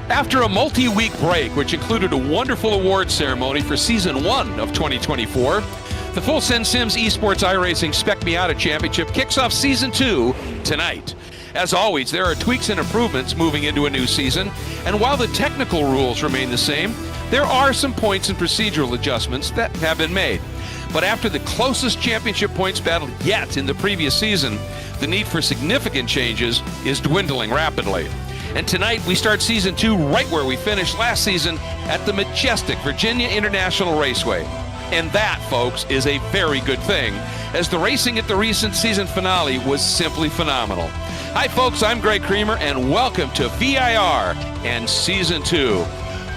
After a multi-week break, which included a wonderful award ceremony for Season 1 of 2024, the Full Send Sims Esports iRacing Spec Miata Championship kicks off Season 2 tonight. As always, there are tweaks and improvements moving into a new season, and while the technical rules remain the same, there are some points and procedural adjustments that have been made. But after the closest championship points battle yet in the previous season, the need for significant changes is dwindling rapidly. And tonight we start Season 2 right where we finished last season at the majestic Virginia International Raceway. And that, folks, is a very good thing, as the racing at the recent season finale was simply phenomenal. Hi, folks, I'm Greg Creamer, and welcome to VIR and Season 2.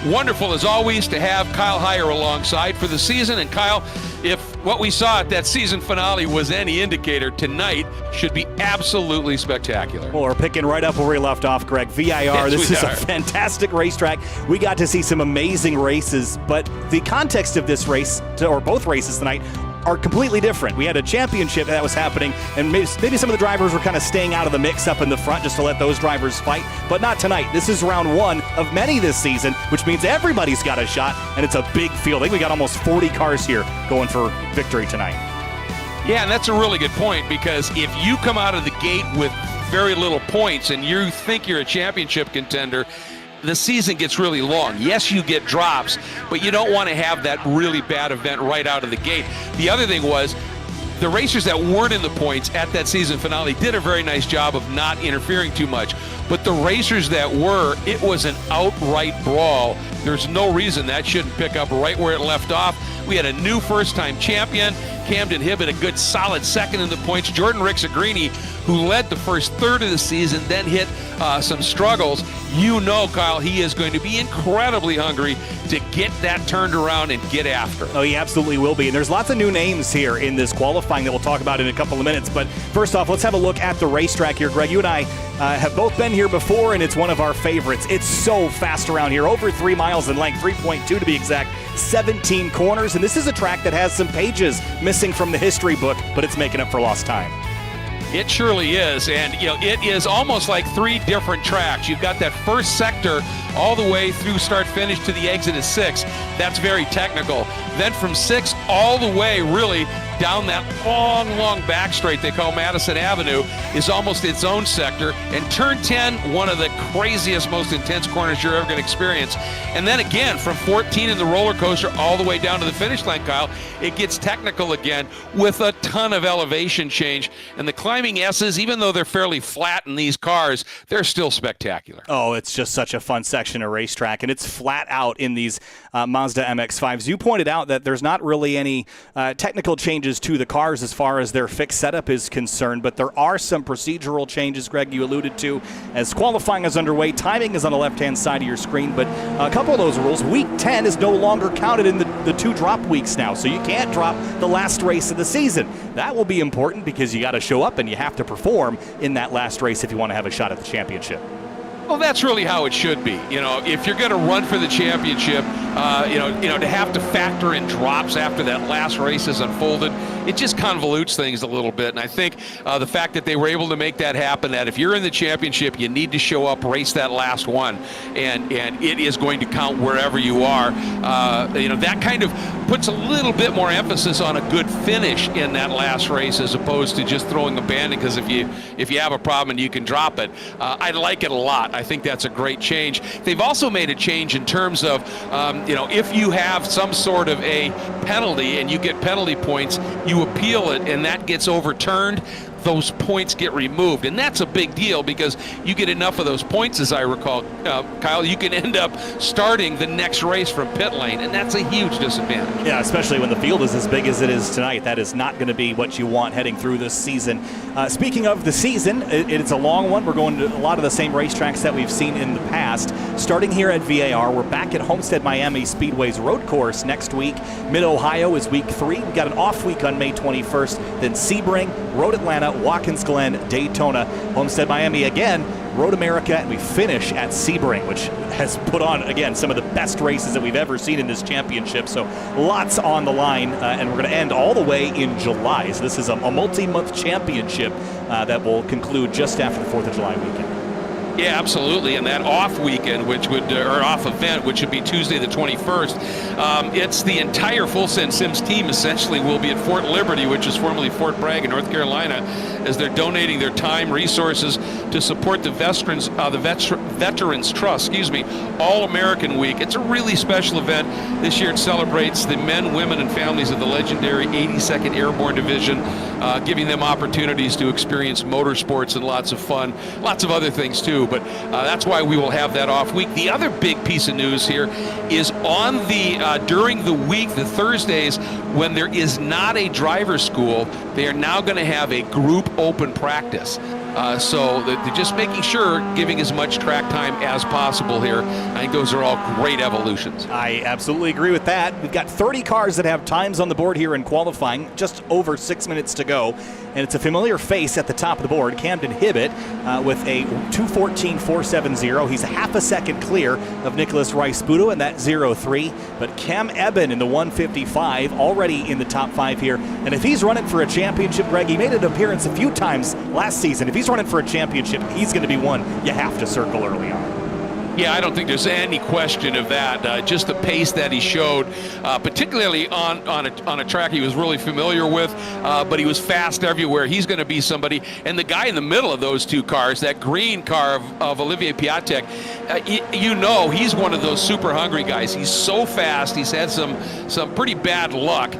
Wonderful, as always, to have Kyle Heyer alongside for the season. And Kyle, if what we saw at that season finale was any indicator, tonight should be absolutely spectacular. Well, we're picking right up where we left off, Greg. VIR, yes, this is a fantastic racetrack. We got to see some amazing races, but the context of this race, or both races tonight, are completely different. We had a championship that was happening, and maybe some of the drivers were kind of staying out of the mix up in the front just to let those drivers fight, but not tonight. This is round one of many this season, which means everybody's got a shot, and it's a big field. I think we got almost 40 cars here going for victory tonight. Yeah, and that's a really good point, because if you come out of the gate with very little points and you think you're a championship contender, the season gets really long. Yes, you get drops, but you don't want to have that really bad event right out of the gate. The other thing was, the racers that weren't in the points at that season finale did a very nice job of not interfering too much. But the racers that were, it was an outright brawl. There's no reason that shouldn't pick up right where it left off. We had a new first-time champion. Camden Hibbett, a good solid second in the points. Jordan Rixagrini, who led the first third of the season, then hit some struggles. You know, Kyle, he is going to be incredibly hungry to get that turned around and get after. Oh, he absolutely will be. And there's lots of new names here in this qualifying that we'll talk about in a couple of minutes. But first off, let's have a look at the racetrack here. Greg, you and I have both been here before, and it's one of our favorites. It's so fast around here, over 3 miles in length, 3.2 to be exact, 17 corners. And this is a track that has some pages missing from the history book, but it's making up for lost time. It surely is, and you know, it is almost like 3 different tracks. You've got that first sector all the way through start finish to the exit at 6. That's very technical. Then from 6 all the way really down that long back straight they call Madison Avenue is almost its own sector. And turn 10, one of the craziest, most intense corners you're ever going to experience. And then again, from 14 in the roller coaster all the way down to the finish line, Kyle, it gets technical again with a ton of elevation change. And the climbing S's, even though they're fairly flat in these cars, they're still spectacular. Oh, it's just such a fun section of racetrack, and it's flat out in these Mazda MX-5s. You pointed out that there's not really any technical changes to the cars as far as their fixed setup is concerned, but there are some procedural changes, Greg, you alluded to, as qualifying is underway. Timing is on the left-hand side of your screen, but a couple of those rules. Week 10 is no longer counted in the 2 drop weeks now, so you can't drop the last race of the season. That will be important because you got to show up and you have to perform in that last race if you want to have a shot at the championship. Well, that's really how it should be. You know, if you're going to run for the championship, to have to factor in drops after that last race is unfolded, it just convolutes things a little bit. And I think the fact that they were able to make that happen, that if you're in the championship, you need to show up, race that last one, and it is going to count wherever you are. That kind of puts a little bit more emphasis on a good finish in that last race as opposed to just throwing abandon, because if you have a problem and you can drop it. I like it a lot. I think that's a great change. They've also made a change in terms of, if you have some sort of a penalty and you get penalty points, you appeal it and that gets overturned, those points get removed. And that's a big deal because you get enough of those points, as I recall, Kyle, you can end up starting the next race from pit lane, and that's a huge disadvantage. Yeah, especially when the field is as big as it is tonight. That is not going to be what you want heading through this season. Speaking of the season, it's a long one. We're going to a lot of the same racetracks that we've seen in the past. Starting here at VIR, we're back at Homestead Miami Speedway's road course next week. Mid-Ohio is week 3. We've got an off week on May 21st. Then Sebring, Road Atlanta, Watkins Glen, Daytona, Homestead Miami again, Road America, and we finish at Sebring, which has put on, again, some of the best races that we've ever seen in this championship. So lots on the line, and we're going to end all the way in July. So this is a multi-month championship that will conclude just after the 4th of July weekend. Yeah, absolutely. And that off weekend, which would, or off event, which would be Tuesday the 21st, it's the entire Full Send Sims team essentially will be at Fort Liberty, which is formerly Fort Bragg in North Carolina, as they're donating their time, resources to support the Veterans Trust, All-American Week. It's a really special event. This year it celebrates the men, women, and families of the legendary 82nd Airborne Division, giving them opportunities to experience motorsports and lots of fun, lots of other things too. But that's why we will have that off week. The other big piece of news here is on the during the week, the Thursdays, when there is not a driver school, they are now going to have a group open practice. So they're just making sure, giving as much track time as possible here. I think those are all great evolutions. I absolutely agree with that. We've got 30 cars that have times on the board here in qualifying, just over 6 minutes to go. And it's a familiar face at the top of the board, Camden Hibbett, with a 2:14.470. He's a half a second clear of Nicholas Rice-Budo in that 0-3. But Cam Eben in the 155, already in the top 5 here. And if he's running for a championship, Greg, he made an appearance a few times last season. If he's running for a championship, he's going to be one you have to circle early on. Yeah, I don't think there's any question of that. Just the pace that he showed, particularly on a track he was really familiar with, but he was fast everywhere. He's going to be somebody. And the guy in the middle of those two cars, that green car of Olivier Piatek, he's one of those super hungry guys. He's so fast. He's had some pretty bad luck.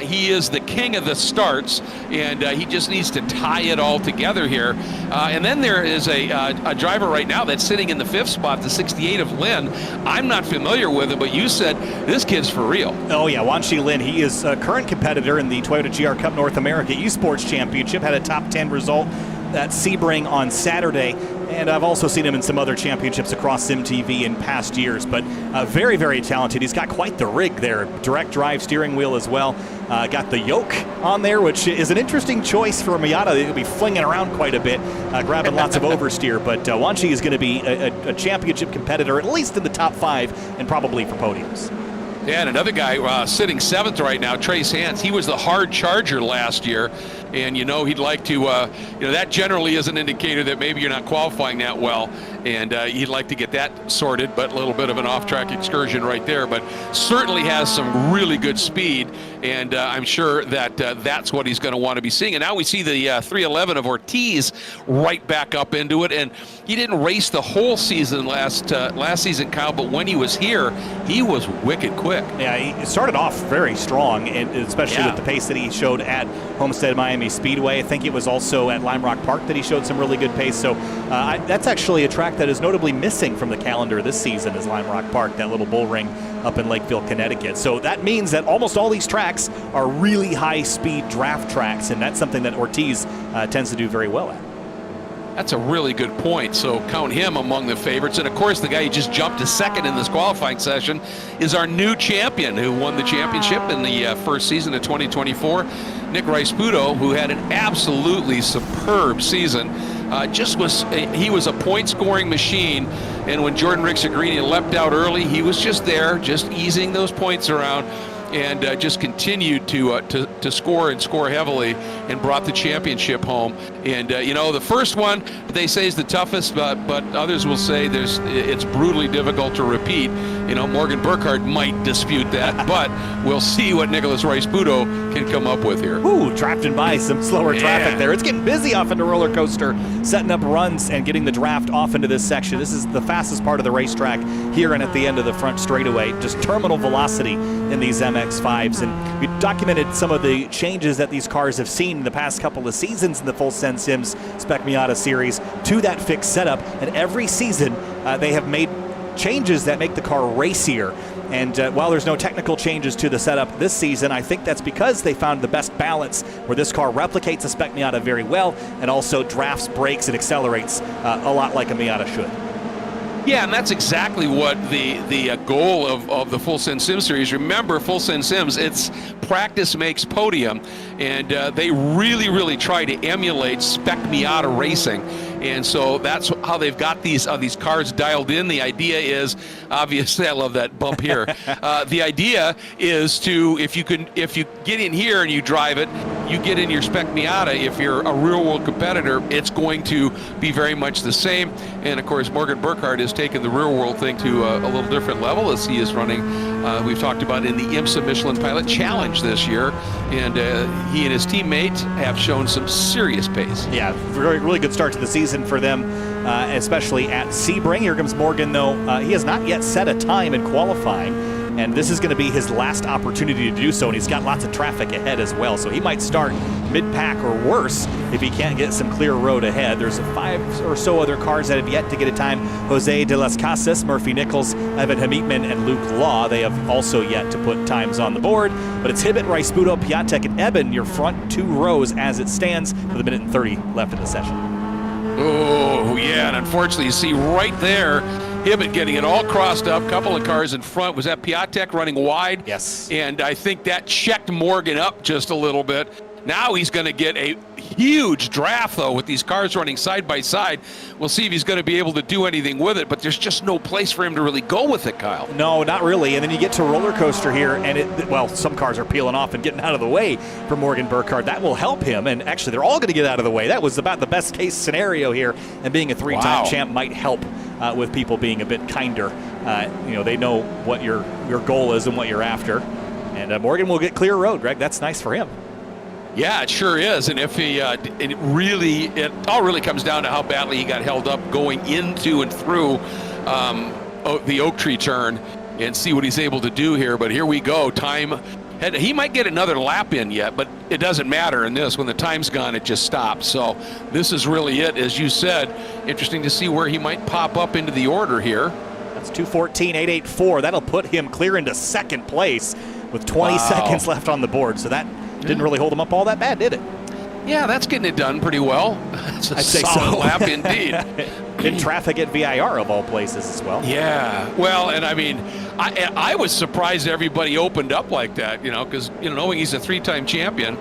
He is the king of the starts, and he just needs to tie it all together here. And then there is a driver right now that's sitting in the 5th spot, the 68 of Lynn. I'm not familiar with him, but you said this kid's for real. Oh yeah, Wanshi Lin. He is a current competitor in the Toyota GR Cup North America Esports Championship. Had a top 10 result at Sebring on Saturday. And I've also seen him in some other championships across SimTV in past years, but very, very talented. He's got quite the rig there. Direct drive steering wheel as well. Got the yoke on there, which is an interesting choice for a Miata. He'll be flinging around quite a bit, grabbing lots of oversteer. But Wanshi is going to be a championship competitor, at least in the top 5, and probably for podiums. Yeah, and another guy sitting 7th right now, Trace Hans. He was the hard charger last year, and he'd like to, that generally is an indicator that maybe you're not qualifying that well, and he'd like to get that sorted, but a little bit of an off-track excursion right there, but certainly has some really good speed, and I'm sure that that's what he's going to want to be seeing. And now we see the 311 of Ortiz right back up into it, and he didn't race the whole season last season, Kyle, but when he was here, he was wicked quick. Yeah, he started off very strong, and especially with the pace that he showed at Homestead Miami Speedway. I think it was also at Lime Rock Park that he showed some really good pace. So that's actually a track that is notably missing from the calendar this season, is Lime Rock Park, that little bull ring up in Lakeville, Connecticut. So that means that almost all these tracks are really high-speed draft tracks, and that's something that Ortiz tends to do very well at. That's a really good point. So count him among the favorites. And of course, the guy who just jumped to 2nd in this qualifying session is our new champion, who won the championship in the first season of 2024, Nick Rice-Budo, who had an absolutely superb season. He was a point-scoring machine, and when Jordan Rixagrini leapt out early, he was just there, just easing those points around, and just continued to score and score heavily, and brought the championship home. And the first one they say is the toughest, but others will say it's brutally difficult to repeat. Morgan Burkhardt might dispute that, but we'll see what Nicholas Rice-Budo can come up with here. Ooh, drafting by some slower traffic there. It's getting busy off into Roller Coaster, setting up runs and getting the draft off into this section. This is the fastest part of the racetrack here and at the end of the front straightaway. Just terminal velocity in these MX-5s. And we documented some of the changes that these cars have seen in the past couple of seasons in the Full Send Sims Spec Miata series to that fixed setup. And every season they have made changes that make the car racier. And while there's no technical changes to the setup this season, I think that's because they found the best balance where this car replicates a Spec Miata very well and also drafts, brakes, and accelerates a lot like a Miata should. Yeah, and that's exactly what the goal of the Full Send Sim series. Remember, Full Send Sims, it's practice makes podium, and they really, really try to emulate Spec Miata racing. And so that's how they've got these cars dialed in. The idea is, obviously, I love that bump here. The idea is to, if you get in here and you drive it, you get in your Spec Miata. If you're a real-world competitor, it's going to be very much the same. And of course, Morgan Burkhardt has taken the real-world thing to a little different level as he is running. We've talked about in the IMSA Michelin Pilot Challenge this year, and he and his teammate have shown some serious pace. Yeah, really good start to the season for them, especially at Sebring. Here comes Morgan, though. He has not yet set a time in qualifying, and this is going to be his last opportunity to do so, and he's got lots of traffic ahead as well, so he might start mid-pack or worse if he can't get some clear road ahead. There's 5 or so other cars that have yet to get a time. Jose de las Casas, Murphy Nichols, Evan Hamitman, and Luke Law. They have also yet to put times on the board, but it's Hibbett, Rice-Budo, Piatek, and Eben, your front 2 rows as it stands with 1 minute and 30 left in the session. Oh, yeah, and unfortunately, you see right there, Hibbett getting it all crossed up, couple of cars in front. Was that Piatek running wide? Yes. And I think that checked Morgan up just a little bit. Now he's going to get a huge draft, though, with these cars running side by side. We'll see if he's going to be able to do anything with it, but there's just no place for him to really go with it, Kyle. No, not really. And then you get to roller coaster here, and well, some cars are peeling off and getting out of the way for Morgan Burkhardt. That will help him, and actually they're all going to get out of the way. That was about the best case scenario here, and being a 3-time champ might help with people being a bit kinder. They know what your goal is and what you're after. And Morgan will get clear road, Greg. That's nice for him. Yeah, it sure is. And if he, it all really comes down to how badly he got held up going into and through the oak tree turn, and see what he's able to do here. But here we go. Time. He might get another lap in yet, but it doesn't matter in this. When the time's gone, it just stops. So this is really it, as you said. Interesting to see where he might pop up into the order here. That's 2:14.884. That'll put him clear into second place with 20 seconds left on the board. So that didn't really hold him up all that bad, did it? Yeah, that's getting it done pretty well. It's a solid lap indeed. In traffic at VIR of all places as well. Yeah, well, and I mean, I was surprised everybody opened up like that, because, knowing he's a 3-time champion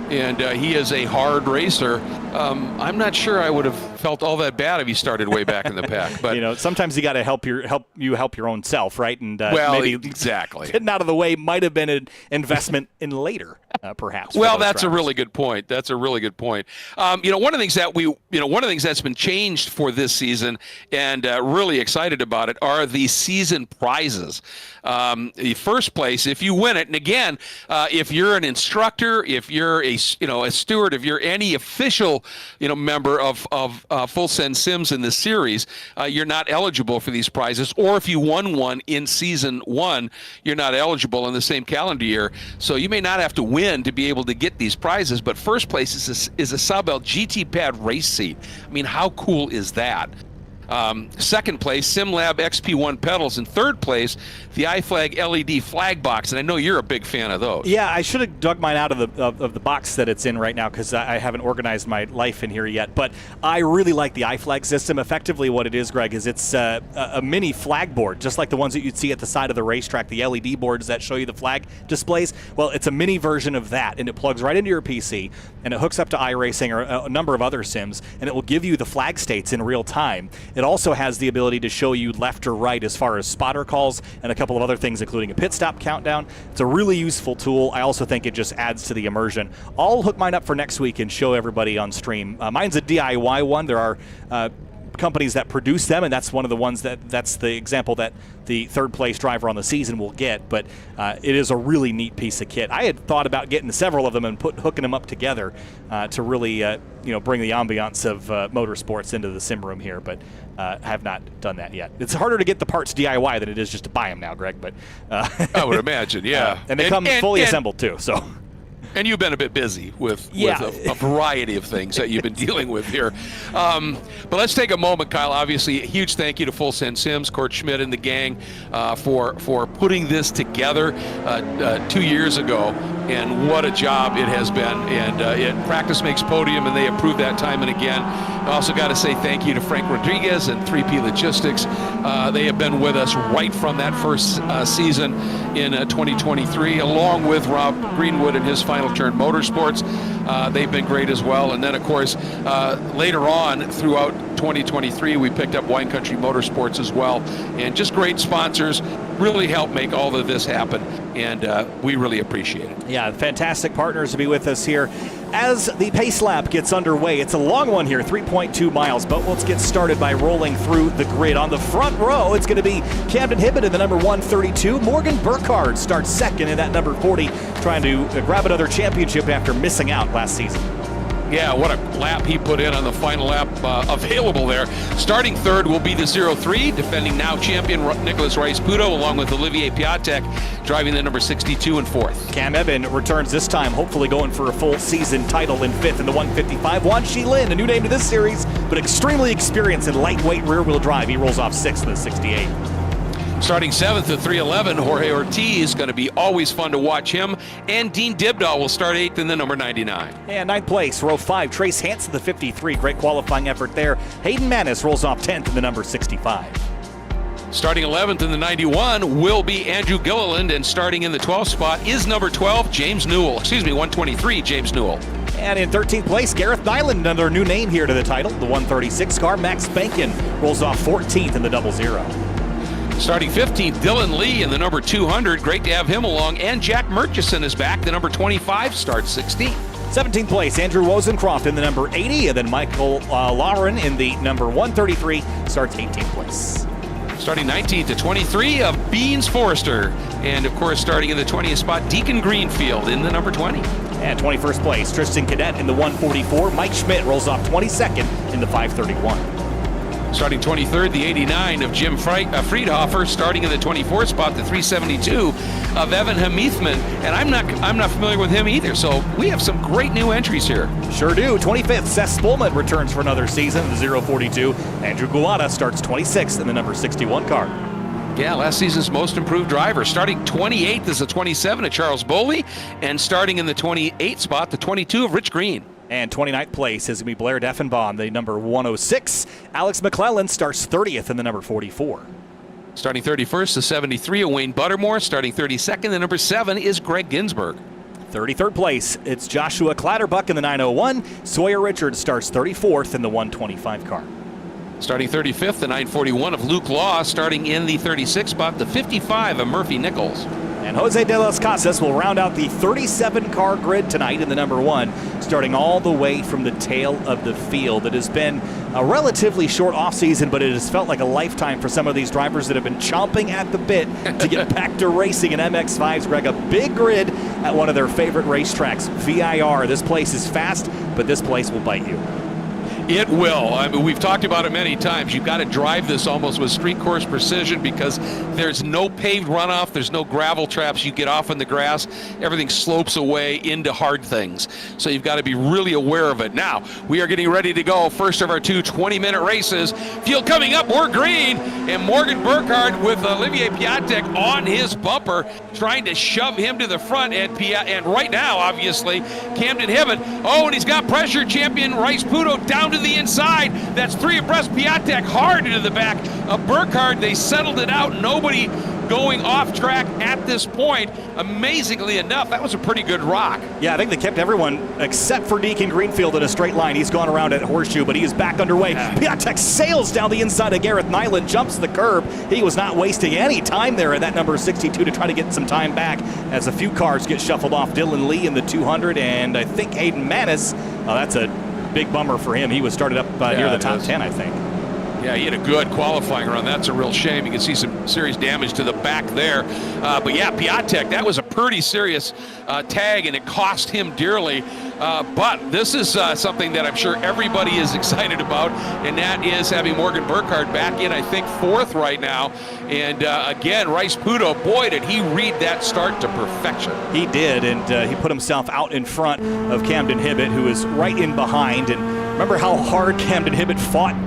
and he is a hard racer, I'm not sure I would have felt all that bad if he started way back in the pack. But sometimes you got to help your own self, right? And maybe exactly getting out of the way might have been an investment in later, perhaps. Well, that's a really good point. One of the things that one of the things that's been changed for this season, and really excited about it, are the season prizes. The first place, if you win it, and again, if you're an instructor, if you're a steward, if you're any official member of Full Send Sims in this series, you're not eligible for these prizes. Or if you won one in season 1, you're not eligible in the same calendar year. So you may not have to win to be able to get these prizes. But first place is a Saubel GT Pad race seat. I mean, how cool is that? Second place, SimLab XP1 pedals. And third place, the iFlag LED flag box. And I know you're a big fan of those. Yeah, I should have dug mine out of the box that it's in right now, because I haven't organized my life in here yet. But I really like the iFlag system. Effectively what it is, Greg, is it's a mini flag board, just like the ones that you'd see at the side of the racetrack, the LED boards that show you the flag displays. Well, it's a mini version of that, and it plugs right into your PC, and it hooks up to iRacing or a number of other sims, and it will give you the flag states in real time. It also has the ability to show you left or right as far as spotter calls and a couple of other things, including a pit stop countdown. It's a really useful tool. I also think it just adds to the immersion. I'll hook mine up for next week and show everybody on stream. Mine's a DIY one. There are companies that produce them, and that's one of the ones that's the example that the third place driver on the season will get. But it is a really neat piece of kit. I had thought about getting several of them and hooking them up together to really bring the ambiance of motorsports into the sim room here, but have not done that yet. It's harder to get the parts DIY than it is just to buy them now, Greg. But I would imagine, yeah. And they come fully assembled too. So. And you've been a bit busy with a variety of things that you've been dealing with here. But let's take a moment, Kyle. Obviously, a huge thank you to Full Send Sims, Kurt Schmidt and the gang for putting this together 2 years ago. And what a job it has been. And practice makes podium, and they approved that time and again. I also got to say thank you to Frank Rodriguez and 3P Logistics. They have been with us right from that first season in 2023, along with Rob Greenwood and his Final Turn Motorsports. They've been great as well. And then, of course, later on throughout 2023, we picked up Wine Country Motorsports as well. And just great sponsors, really help make all of this happen. And we really appreciate it. Yeah, fantastic partners to be with us here as the pace lap gets underway. It's a long one here, 3.2 miles, but let's get started by rolling through the grid. On the front row, it's going to be Camden Hibbett in the number 132. Morgan Burkhardt starts second in that number 40, trying to grab another championship after missing out last season. Yeah, what a lap he put in on the final lap available there. Starting third will be the 03, defending now champion Nicholas Rice-Puto, along with Olivier Piatek, driving the number 62 in fourth. Cam Evan returns this time, hopefully going for a full season title in fifth in the 155. Wan Shi Lin, a new name to this series, but extremely experienced in lightweight rear-wheel drive. He rolls off sixth in the 68. Starting seventh at 311, Jorge Ortiz, going to be always fun to watch him. And Dean Dibdahl will start eighth in the number 99. And ninth place, row 5, Trace Hansen, the 53. Great qualifying effort there. Hayden Manis rolls off 10th in the number 65. Starting 11th in the 91 will be Andrew Gilliland, and starting in the 12th spot is number 12, James Newell. 123, James Newell. And in 13th place, Gareth Nyland, another new name here to the title. The 136 car, Max Bankin, rolls off 14th in the 00. Starting 15th, Dylan Lee in the number 200. Great to have him along. And Jack Murchison is back. The number 25 starts 16th. 17th place, Andrew Wozencroft in the number 80. And then Michael Lauren in the number 133 starts 18th place. Starting 19th to 23 of Beans Forrester. And of course, starting in the 20th spot, Deacon Greenfield in the number 20. And 21st place, Tristan Cadet in the 144. Mike Schmidt rolls off 22nd in the 531. Starting 23rd, the 89 of Jim Friedhofer. Starting in the 24th spot, the 372 of Evan Hamithman. And I'm not familiar with him either. So we have some great new entries here. Sure do. 25th, Seth Spolman returns for another season in the 042. Andrew Guada starts 26th in the number 61 car. Yeah, last season's most improved driver. Starting 28th is the 27 of Charles Boley. And starting in the 28th spot, the 22 of Rich Green. And 29th place is going to be Blair Deffenbaugh, the number 106. Alex McClellan starts 30th in the number 44. Starting 31st, the 73 of Wayne Buttermore. Starting 32nd, the number 7 is Greg Ginsberg. 33rd place, it's Joshua Clatterbuck in the 901. Sawyer Richards starts 34th in the 125 car. Starting 35th, the 941 of Luke Law. Starting in the 36th spot, the 55 of Murphy Nichols. And Jose de las Casas will round out the 37-car grid tonight in the number 1, starting all the way from the tail of the field. It has been a relatively short offseason, but it has felt like a lifetime for some of these drivers that have been chomping at the bit to get back to racing in MX-5s. Greg, a big grid at one of their favorite racetracks, VIR. This place is fast, but this place will bite you. It will. I mean, we've talked about it many times. You've got to drive this almost with street course precision because there's no paved runoff. There's no gravel traps. You get off in the grass. Everything slopes away into hard things. So you've got to be really aware of it. Now, we are getting ready to go. First of our two 20-minute races. Field coming up. We're green. And Morgan Burkhardt with Olivier Piatek on his bumper, trying to shove him to the front. And right now, obviously, Camden Hibbett. Oh, and he's got pressure. Champion Rice-Puto down to the inside. That's 3 abreast. Piatek hard into the back of Burkhardt. They settled it out. Nobody going off track at this point. Amazingly enough, that was a pretty good rock. Yeah, I think they kept everyone except for Deacon Greenfield in a straight line. He's gone around at Horseshoe, but he is back underway. Yeah. Piatek sails down the inside of Gareth Nyland, jumps the curb. He was not wasting any time there at that number 62 to try to get some time back as a few cars get shuffled off. Dylan Lee in the 200, and I think Hayden Manis. That's a big bummer for him. He was started up near the top 10, I think. Yeah, he had a good qualifying run. That's a real shame. You can see some serious damage to the back there. But yeah, Piatek, that was a pretty serious tag, and it cost him dearly. But this is something that I'm sure everybody is excited about, and that is having Morgan Burkhardt back in, I think, 4th right now. And again, Rice-Puto, boy, did he read that start to perfection. He did, and he put himself out in front of Camden Hibbett, who is right in behind. And remember how hard Camden Hibbett fought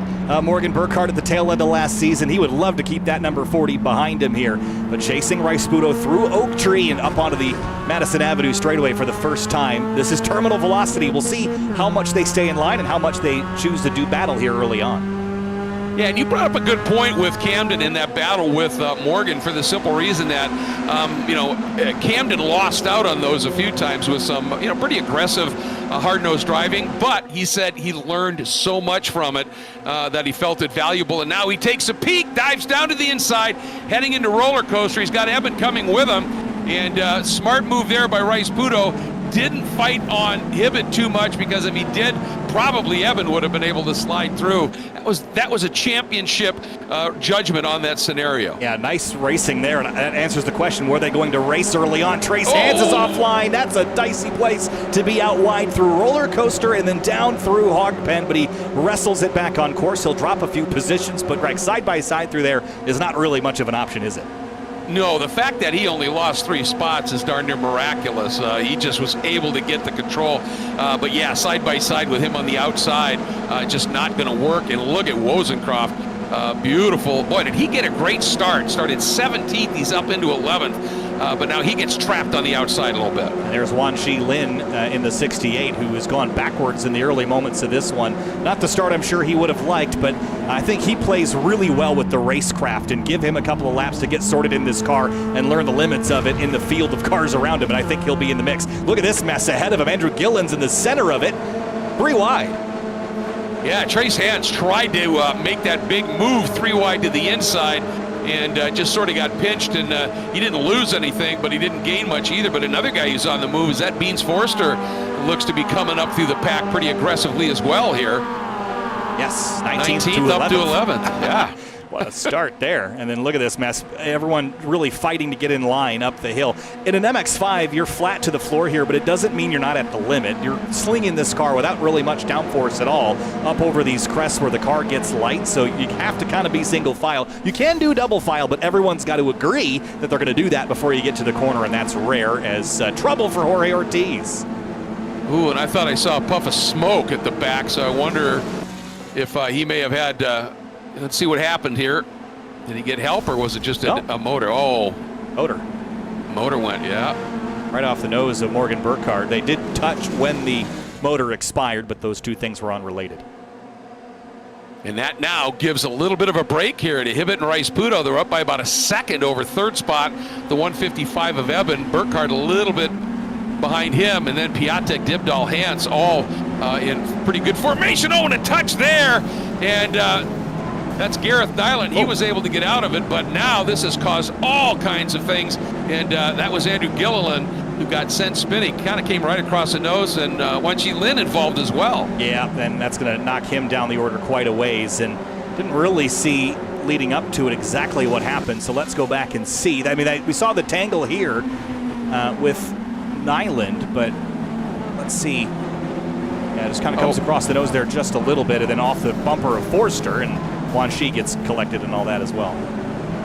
Morgan Burkhardt at the tail end of last season. He would love to keep that number 40 behind him here. But chasing Rice-Puto through Oak Tree and up onto the Madison Avenue straightaway for the first time. This is terminal velocity. We'll see how much they stay in line and how much they choose to do battle here early on. Yeah, and you brought up a good point with Camden in that battle with Morgan for the simple reason that, Camden lost out on those a few times with some, pretty aggressive, hard-nosed driving. But he said he learned so much from it that he felt it valuable. And now he takes a peek, dives down to the inside, heading into roller coaster. He's got Eben coming with him. And smart move there by Rice Puto. Didn't fight on Hibbett too much, because if he did, probably Eben would have been able to slide through. That was a championship judgment on that scenario. Yeah, nice racing there, and that answers the question, were they going to race early on? Trace Hands is offline. That's a dicey place to be out wide through roller coaster and then down through hog pen, but he wrestles it back on course. He'll drop a few positions, but Greg, side by side through there is not really much of an option, is it? No, the fact that he only lost 3 spots is darn near miraculous. He just was able to get the control. But yeah, side by side with him on the outside, just not going to work. And look at Wozencroft. Beautiful. Boy, did he get a great start. Started 17th. He's up into 11th. But now he gets trapped on the outside a little bit. And there's Wan Shi Lin in the 68, who has gone backwards in the early moments of this one. Not the start I'm sure he would have liked, but I think he plays really well with the racecraft, and give him a couple of laps to get sorted in this car and learn the limits of it in the field of cars around him, and I think he'll be in the mix. Look at this mess ahead of him. Andrew Gillen's in the center of it, 3 wide. Yeah, Trace Hands tried to make that big move 3 wide to the inside, and just sort of got pinched, and he didn't lose anything, but he didn't gain much either. But another guy who's on the move is that Beans Forster. Looks to be coming up through the pack pretty aggressively as well here. Yes, 19th up to 11th. Yeah. What a start there. And then look at this mess. Everyone really fighting to get in line up the hill. In an MX-5, you're flat to the floor here, but it doesn't mean you're not at the limit. You're slinging this car without really much downforce at all up over these crests where the car gets light, so you have to kind of be single file. You can do double file, but everyone's got to agree that they're going to do that before you get to the corner, and that's rare as trouble for Jorge Ortiz. Ooh, and I thought I saw a puff of smoke at the back, so I wonder if he may have had, let's see what happened here. Did he get help, or was it just a motor? Oh. Motor went, yeah. Right off the nose of Morgan Burkhardt. They did touch when the motor expired, but those two things were unrelated. And that now gives a little bit of a break here to Hibbett and Rice Puto. They're up by about a second over third spot, the 155 of Eben. Burkhardt a little bit behind him, and then Piatek, Dibdal, Hans all in pretty good formation. Oh, and a touch there, and that's Gareth Nyland. He was able to get out of it, but now this has caused all kinds of things, and that was Andrew Gilliland who got sent spinning. Kind of came right across the nose, and Wan Shi Lin involved as well. Yeah, and that's going to knock him down the order quite a ways, and didn't really see leading up to it exactly what happened, so let's go back and see. I mean, we saw the tangle here with Nyland, but let's see. Yeah, it just kind of comes across the nose there just a little bit, and then off the bumper of Forster, and Wan Shi gets collected and all that as well.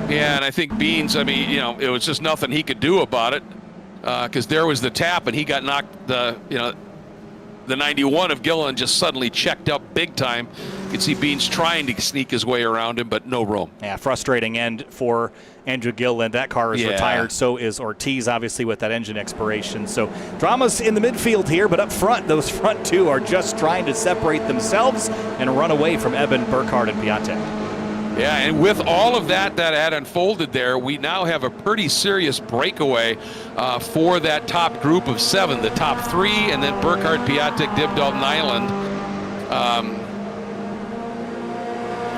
Yeah, and I think Beans, I mean, it was just nothing he could do about it, because there was the tap, and he got knocked, the 91 of Gilliland just suddenly checked up big time. You could see Beans trying to sneak his way around him, but no room. Yeah, frustrating end for Andrew Gilliland. That car is retired. So is Ortiz, obviously, with that engine expiration. So dramas in the midfield here, but up front, those front two are just trying to separate themselves and run away from Eben, Burkhardt, and Piatek. Yeah, and with all of that had unfolded there, we now have a pretty serious breakaway for that top group of 7, the top 3, and then Burkhardt, Piatek, Dibdal, Nyland.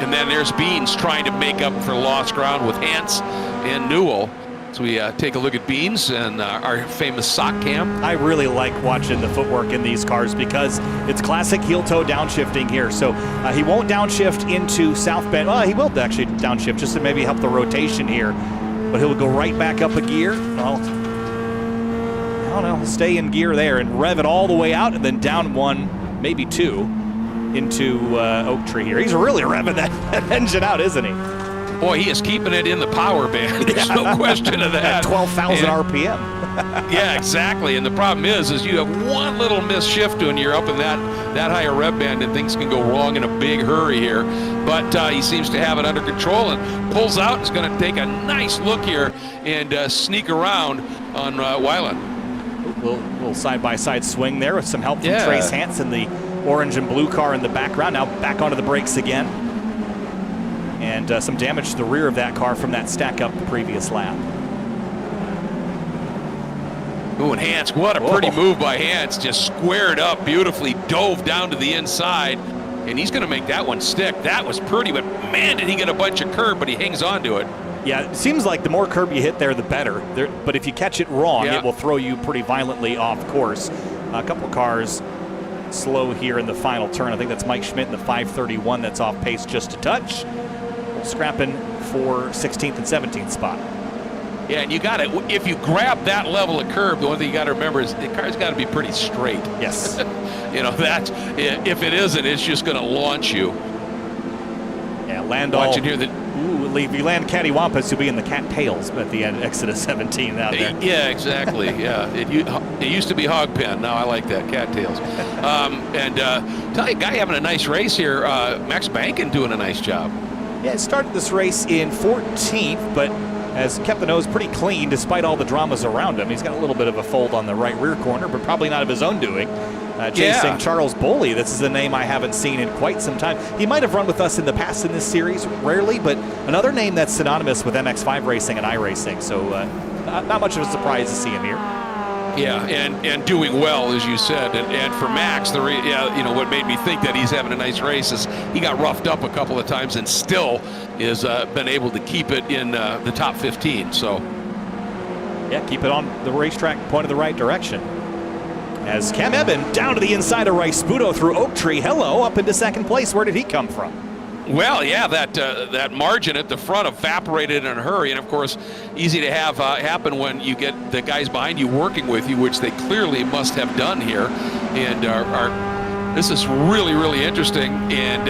And then there's Beans trying to make up for lost ground with Hans and Newell. So we take a look at Beans and our famous sock cam. I really like watching the footwork in these cars because it's classic heel-toe downshifting here. So he won't downshift into South Bend. Well, he will actually downshift just to maybe help the rotation here. But he'll go right back up a gear. Well, I don't know, stay in gear there and rev it all the way out and then down 1, maybe 2 into Oak Tree here. He's really revving that engine out, isn't he? Boy, he is keeping it in the power band. There's no question of that. At 12,000 RPM. Yeah, exactly. And the problem is you have one little misshift and you're up in that higher rev band, and things can go wrong in a big hurry here. But he seems to have it under control and pulls out. He's going to take a nice look here and sneak around on Weiland. Little side-by-side swing there with some help from Trace Hansen, the orange and blue car in the background. Now back onto the brakes again. and some damage to the rear of that car from that stack up the previous lap. Ooh, and Hans, what a pretty move by Hans. Just squared up beautifully, dove down to the inside, and he's going to make that one stick. That was pretty, but man, did he get a bunch of curb, but he hangs on to it. Yeah, it seems like the more curb you hit there, the better. But if you catch it wrong, it will throw you pretty violently off course. A couple of cars slow here in the final turn. I think that's Mike Schmidt in the 531 that's off pace just a touch. Scrapping for 16th and 17th spot. Yeah, and you got to, if you grab that level of curb, the one thing you got to remember is the car's got to be pretty straight. Yes. That if it isn't, it's just going to launch you. Yeah, land all. Watching here that. Ooh, if you land cattywampus, you'll be in the cattails at the end, exit of 17 out there. Yeah, exactly. Yeah, it used to be hog pen. Now I like that, cattails. Tell you, guy having a nice race here. Max Bankin doing a nice job. Yeah, started this race in 14th, but has kept the nose pretty clean despite all the dramas around him. He's got a little bit of a fold on the right rear corner, but probably not of his own doing. Chasing Charles Boley. This is a name I haven't seen in quite some time. He might have run with us in the past in this series, rarely, but another name that's synonymous with MX5 racing and iRacing, so not much of a surprise to see him here. Yeah, and doing well, as you said. And for Max, what made me think that he's having a nice race is he got roughed up a couple of times and still is been able to keep it in the top 15. So, yeah, keep it on the racetrack, point in the right direction. As Cam Eben down to the inside of Rice Sputo through Oak Tree. Hello, up into second place. Where did he come from? Well, yeah, that margin at the front evaporated in a hurry, and of course, easy to have happen when you get the guys behind you working with you, which they clearly must have done here. And this is really, really interesting. And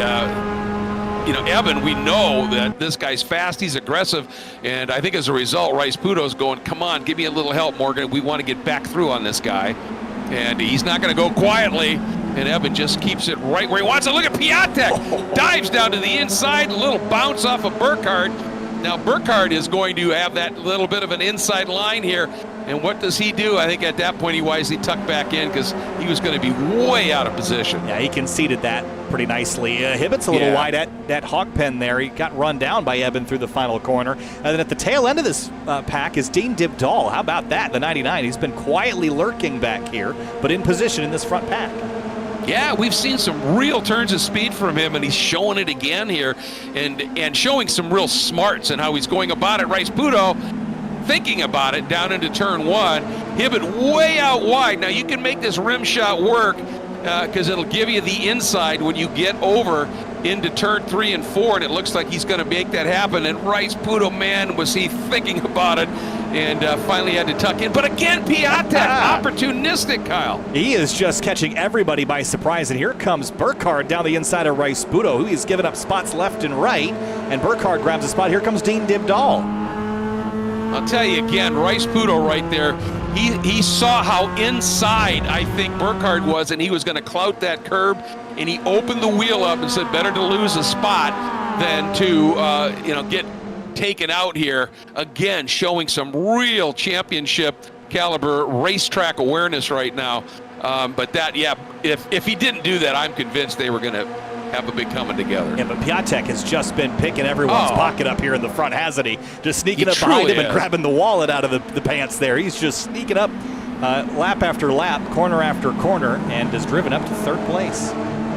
Eben, we know that this guy's fast, he's aggressive, and I think as a result, Rice Puto's going, come on, give me a little help, Morgan. We want to get back through on this guy. And he's not going to go quietly. And Eben just keeps it right where he wants it. Look at Piatek. Dives down to the inside. A little bounce off of Burkhardt. Now Burkhardt is going to have that little bit of an inside line here. And what does he do? I think at that point he wisely tucked back in because he was going to be way out of position. Yeah, he conceded that pretty nicely. Hibbett's a little wide at that hog pen there. He got run down by Eben through the final corner. And then at the tail end of this pack is Dean Dibdahl. How about that? The 99. He's been quietly lurking back here, but in position in this front pack. Yeah, we've seen some real turns of speed from him, and he's showing it again here and showing some real smarts and how he's going about it. Rice Puto thinking about it down into turn one. Hibbett way out wide. Now you can make this rim shot work because it'll give you the inside when you get over into turn 3 and 4, and it looks like he's going to make that happen. And Rice Puto, man, was he thinking about it, and finally had to tuck in. But again, Piatek, opportunistic, Kyle. He is just catching everybody by surprise, and here comes Burkhardt down the inside of Rice Sputo, who he's given up spots left and right, and Burkhardt grabs a spot. Here comes Dean Dibdahl. I'll tell you again, Rice Puto right there, he saw how inside I think Burkhardt was, and he was going to clout that curb, and he opened the wheel up and said better to lose a spot than to get taken out here. Again, showing some real championship caliber racetrack awareness right now. But that, yeah, if he didn't do that, I'm convinced they were going to have a big coming together. Yeah, but Piatek has just been picking everyone's pocket up here in the front, hasn't he? Just sneaking up behind him and grabbing the wallet out of the pants there. He's just sneaking up lap after lap, corner after corner, and has driven up to third place.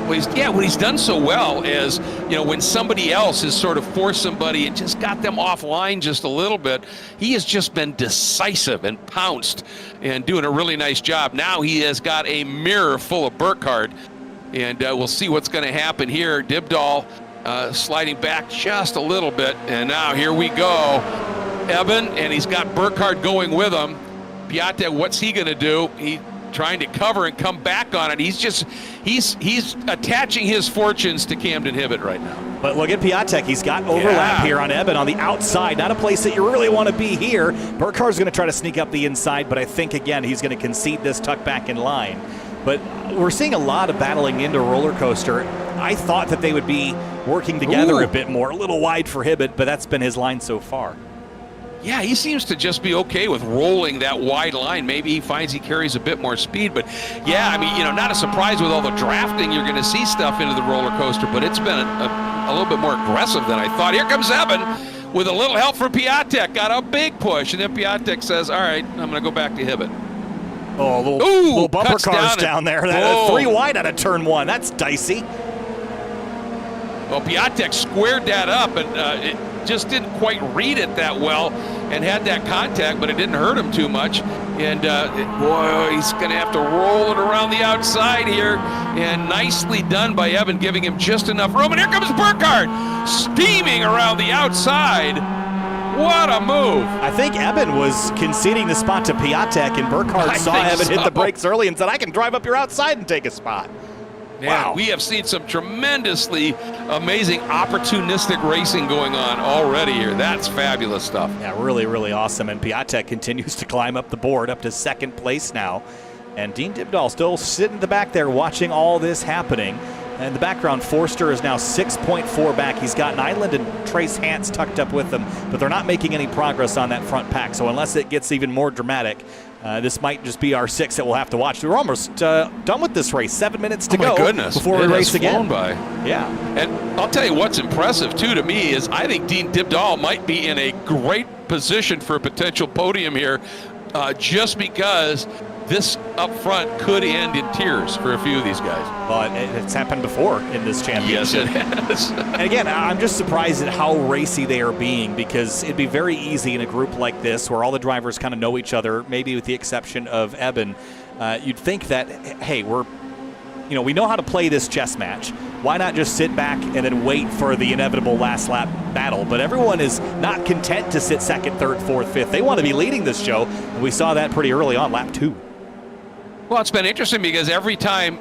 Well, what he's done so well is, when somebody else has sort of forced somebody and just got them offline just a little bit, he has just been decisive and pounced and doing a really nice job. Now he has got a mirror full of Burkhardt, and we'll see what's going to happen here. Dibdahl sliding back just a little bit, and now here we go. Eben, and he's got Burkhardt going with him. Piatek, what's he going to do? He trying to cover and come back on it. He's attaching his fortunes to Camden Hibbett right now. But look at Piatek. He's got overlap here on Eben on the outside. Not a place that you really want to be here. Burkhardt's going to try to sneak up the inside, but I think, again, he's going to concede this, tuck back in line. But we're seeing a lot of battling into roller coaster. I thought that they would be working together a bit more. A little wide for Hibbett, but that's been his line so far. Yeah, he seems to just be okay with rolling that wide line. Maybe he finds he carries a bit more speed. But, yeah, I mean, not a surprise with all the drafting. You're going to see stuff into the roller coaster, but it's been a a little bit more aggressive than I thought. Here comes Evan with a little help from Piatek. Got a big push, and then Piatek says, all right, I'm going to go back to Hibbett. Oh, little bumper cars down there. Three wide out of turn one. That's dicey. Well, Piatek squared that up, and it just didn't quite read it that well and had that contact, but it didn't hurt him too much. And boy, he's going to have to roll it around the outside here. And nicely done by Evan, giving him just enough room. And here comes Burkhardt, steaming around the outside. What a move. I think Evan was conceding the spot to Piatek, and Burkhardt saw Evan hit the brakes early and said, I can drive up your outside and take a spot. Man, wow. We have seen some tremendously amazing opportunistic racing going on already here. That's fabulous stuff. Yeah, really, really awesome. And Piatek continues to climb up the board, up to second place now. And Dean Dibdahl still sitting in the back there watching all this happening. And in the background, Forster is now 6.4 back. He's got Nyland and Trace Hance tucked up with them, but they're not making any progress on that front pack. So unless it gets even more dramatic, this might just be our 6 that we'll have to watch. We're almost done with this race. 7 minutes to go before we race again. By. Yeah. And I'll tell you what's impressive, too, to me is I think Dean Dibdahl might be in a great position for a potential podium here just because this up front could end in tears for a few of these guys. Well, it's happened before in this championship. Yes, it has. And again, I'm just surprised at how racy they are being, because it'd be very easy in a group like this where all the drivers kind of know each other, maybe with the exception of Eben. You'd think that, hey, we know how to play this chess match. Why not just sit back and then wait for the inevitable last lap battle? But everyone is not content to sit second, third, fourth, fifth. They want to be leading this show, and we saw that pretty early on lap 2. Well, it's been interesting because every time,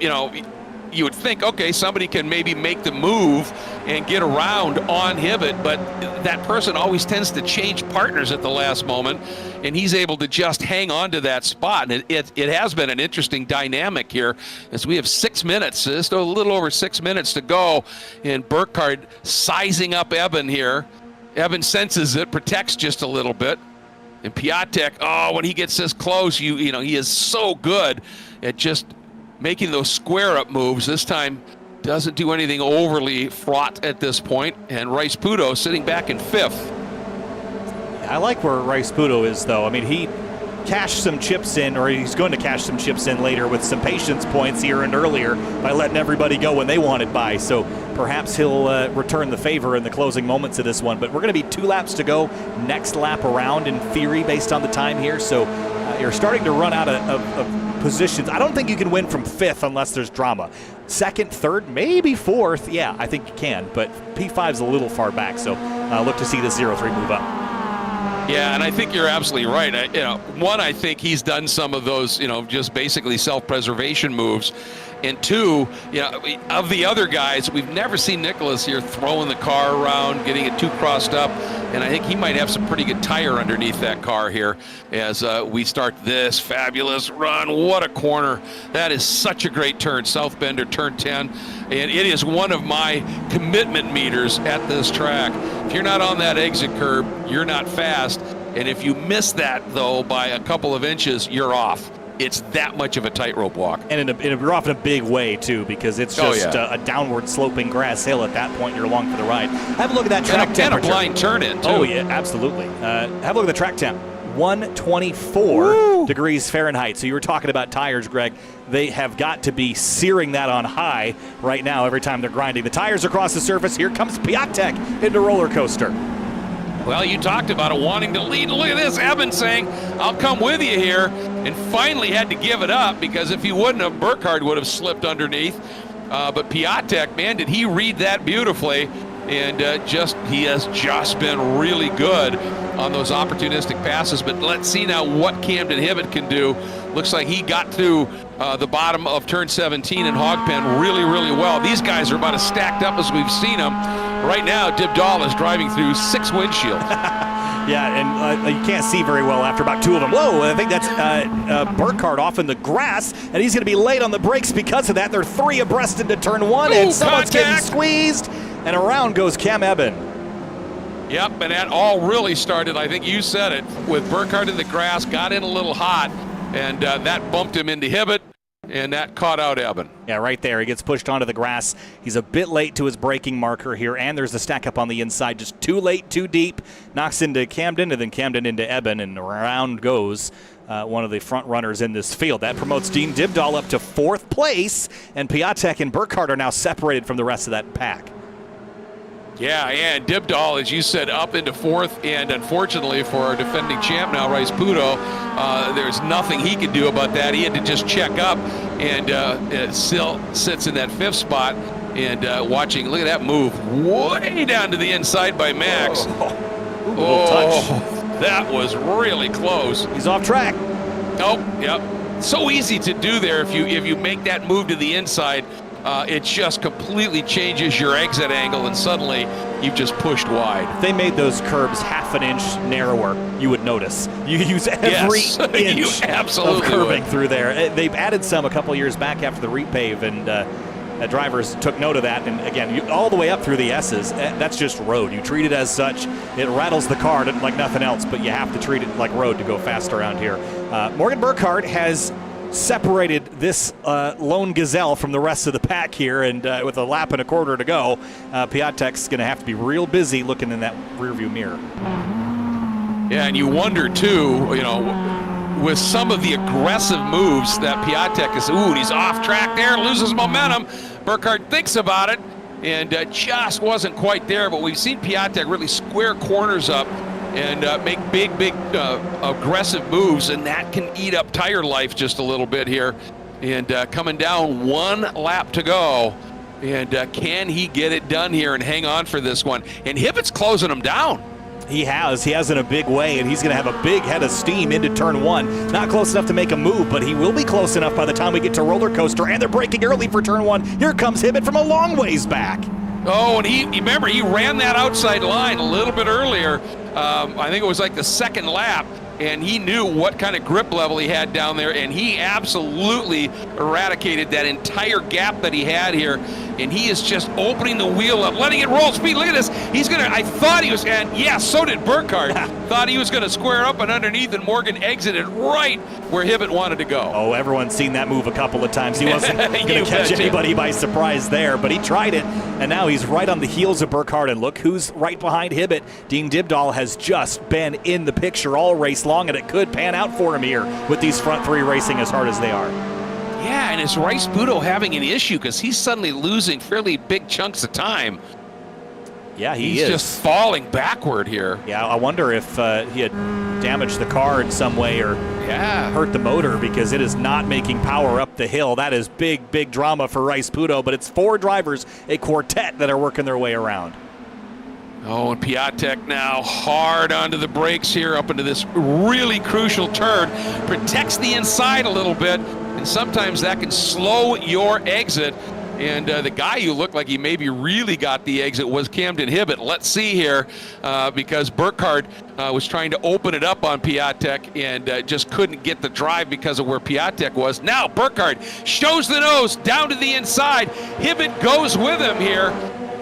you would think, okay, somebody can maybe make the move and get around on Hibbett, but that person always tends to change partners at the last moment, and he's able to just hang on to that spot. And it has been an interesting dynamic here as we have 6 minutes, just a little over 6 minutes to go, and Burkhardt sizing up Eben here. Eben senses it, protects just a little bit. And Piatek, when he gets this close, he is so good at just making those square-up moves. This time doesn't do anything overly fraught at this point. And Rice Puto sitting back in 5th. I like where Rice Puto is, though. I mean, he cashed some chips in, or he's going to cash some chips in later with some patience points he earned earlier by letting everybody go when they wanted by. So perhaps he'll return the favor in the closing moments of this one. But we're going to be 2 laps to go next lap around, in theory, based on the time here. So you're starting to run out of positions. I don't think you can win from 5th unless there's drama. 2nd, 3rd, maybe 4th. Yeah, I think you can. But P5's a little far back. So look to see the 0-3 move up. Yeah, and I think you're absolutely right. One, I think he's done some of those, just basically self-preservation moves. And 2, of the other guys, we've never seen Nicholas here throwing the car around, getting it too crossed up. And I think he might have some pretty good tire underneath that car here as we start this fabulous run. What a corner. That is such a great turn. South Bender, turn 10. And it is one of my commitment meters at this track. If you're not on that exit curb, you're not fast. And if you miss that, though, by a couple of inches, you're off. It's that much of a tightrope walk. And you're off in a big way, too, because it's just a downward sloping grass hill at that point. You're along for the ride. Have a look at that track temperature. And a blind turn in, too. Oh, yeah, absolutely. Have a look at the track temp. 124 degrees Fahrenheit. So you were talking about tires, Greg. They have got to be searing that on high right now every time they're grinding the tires across the surface. Here comes Piatek into roller coaster. Well, you talked about it wanting to lead. Look at this. Evan saying, I'll come with you here, and finally had to give it up because if he wouldn't have, Burkhardt would have slipped underneath. But Piatek, man, did he read that beautifully. And he has just been really good on those opportunistic passes. But let's see now what Camden Hibbett can do. Looks like he got through the bottom of turn 17 in Hogpen really, really well. These guys are about as stacked up as we've seen them. Right now, Dibdahl is driving through 6 windshields. Yeah, and you can't see very well after about 2 of them. Whoa, I think that's Burkhardt off in the grass, and he's going to be late on the brakes because of that. They're 3 abreast into turn 1, and someone's getting squeezed, and around goes Cam Eben. Yep, and that all really started, I think you said it, with Burkhardt in the grass, got in a little hot, and that bumped him into Hibbett. and that caught out Eben. Yeah, right there. He gets pushed onto the grass. He's a bit late to his braking marker here, and there's a stack up on the inside. Just too late, too deep. Knocks into Camden, and then Camden into Eben, and around goes one of the front runners in this field. That promotes Dean Dibdahl up to 4th place, and Piatek and Burkhardt are now separated from the rest of that pack. Yeah, and Dibdahl, as you said, up into 4th, and unfortunately for our defending champ now, Rice Pudo, there's nothing he could do about that. He had to just check up, and it still sits in that 5th spot. And watching, look at that move, way down to the inside by Max. Little touch. That was really close. He's off track. Oh, yep. So easy to do there if you make that move to the inside. It just completely changes your exit angle, and suddenly you've just pushed wide. If they made those curbs half an inch narrower, you would notice. You use every inch you absolutely of curbing would. through there. They've added some a couple years back after the repave, and drivers took note of that. And again, all the way up through the S's, that's just road. You treat it as such. It rattles the car like nothing else, but you have to treat it like road to go fast around here. Morgan Burkhardt has separated this lone gazelle from the rest of the pack here, and with a lap and a quarter to go, Piatek's going to have to be real busy looking in that rearview mirror. Yeah, and you wonder too, with some of the aggressive moves that Piatek is, he's off track there, loses momentum. Burkhardt thinks about it, and just wasn't quite there, but we've seen Piatek really square corners up and make big aggressive moves, and that can eat up tire life just a little bit here. And coming down 1 lap to go, and can he get it done here and hang on for this one? And Hibbett's closing him down. He has in a big way, and he's going to have a big head of steam into turn 1. Not close enough to make a move, but he will be close enough by the time we get to roller coaster, and they're braking early for turn 1. Here comes Hibbett from a long ways back. Oh, and remember, he ran that outside line a little bit earlier. I think it was like the 2nd lap, and he knew what kind of grip level he had down there, and he absolutely eradicated that entire gap that he had here. And he is just opening the wheel up, letting it roll speed. Look at this. I thought he was, and yeah, so did Burkhardt. Thought he was going to square up and underneath, and Morgan exited right where Hibbett wanted to go. Oh, everyone's seen that move a couple of times. He wasn't going to catch anybody by surprise there, but he tried it, and now he's right on the heels of Burkhardt, and look who's right behind Hibbett. Dean Dibdahl has just been in the picture all race long, and it could pan out for him here with these front 3 racing as hard as they are. Yeah, and is Rice Pudo having an issue because he's suddenly losing fairly big chunks of time? Yeah, he's just falling backward here. Yeah, I wonder if he had damaged the car in some way or hurt the motor, because it is not making power up the hill. That is big drama for Rice Pudo, but it's 4 drivers, a quartet, that are working their way around. Oh, and Piatek now hard onto the brakes here up into this really crucial turn. Protects the inside a little bit, and sometimes that can slow your exit. And the guy who looked like he maybe really got the exit was Camden Hibbett. Let's see here, because Burkhardt was trying to open it up on Piatek and just couldn't get the drive because of where Piatek was. Now Burkhardt shows the nose down to the inside. Hibbett goes with him here.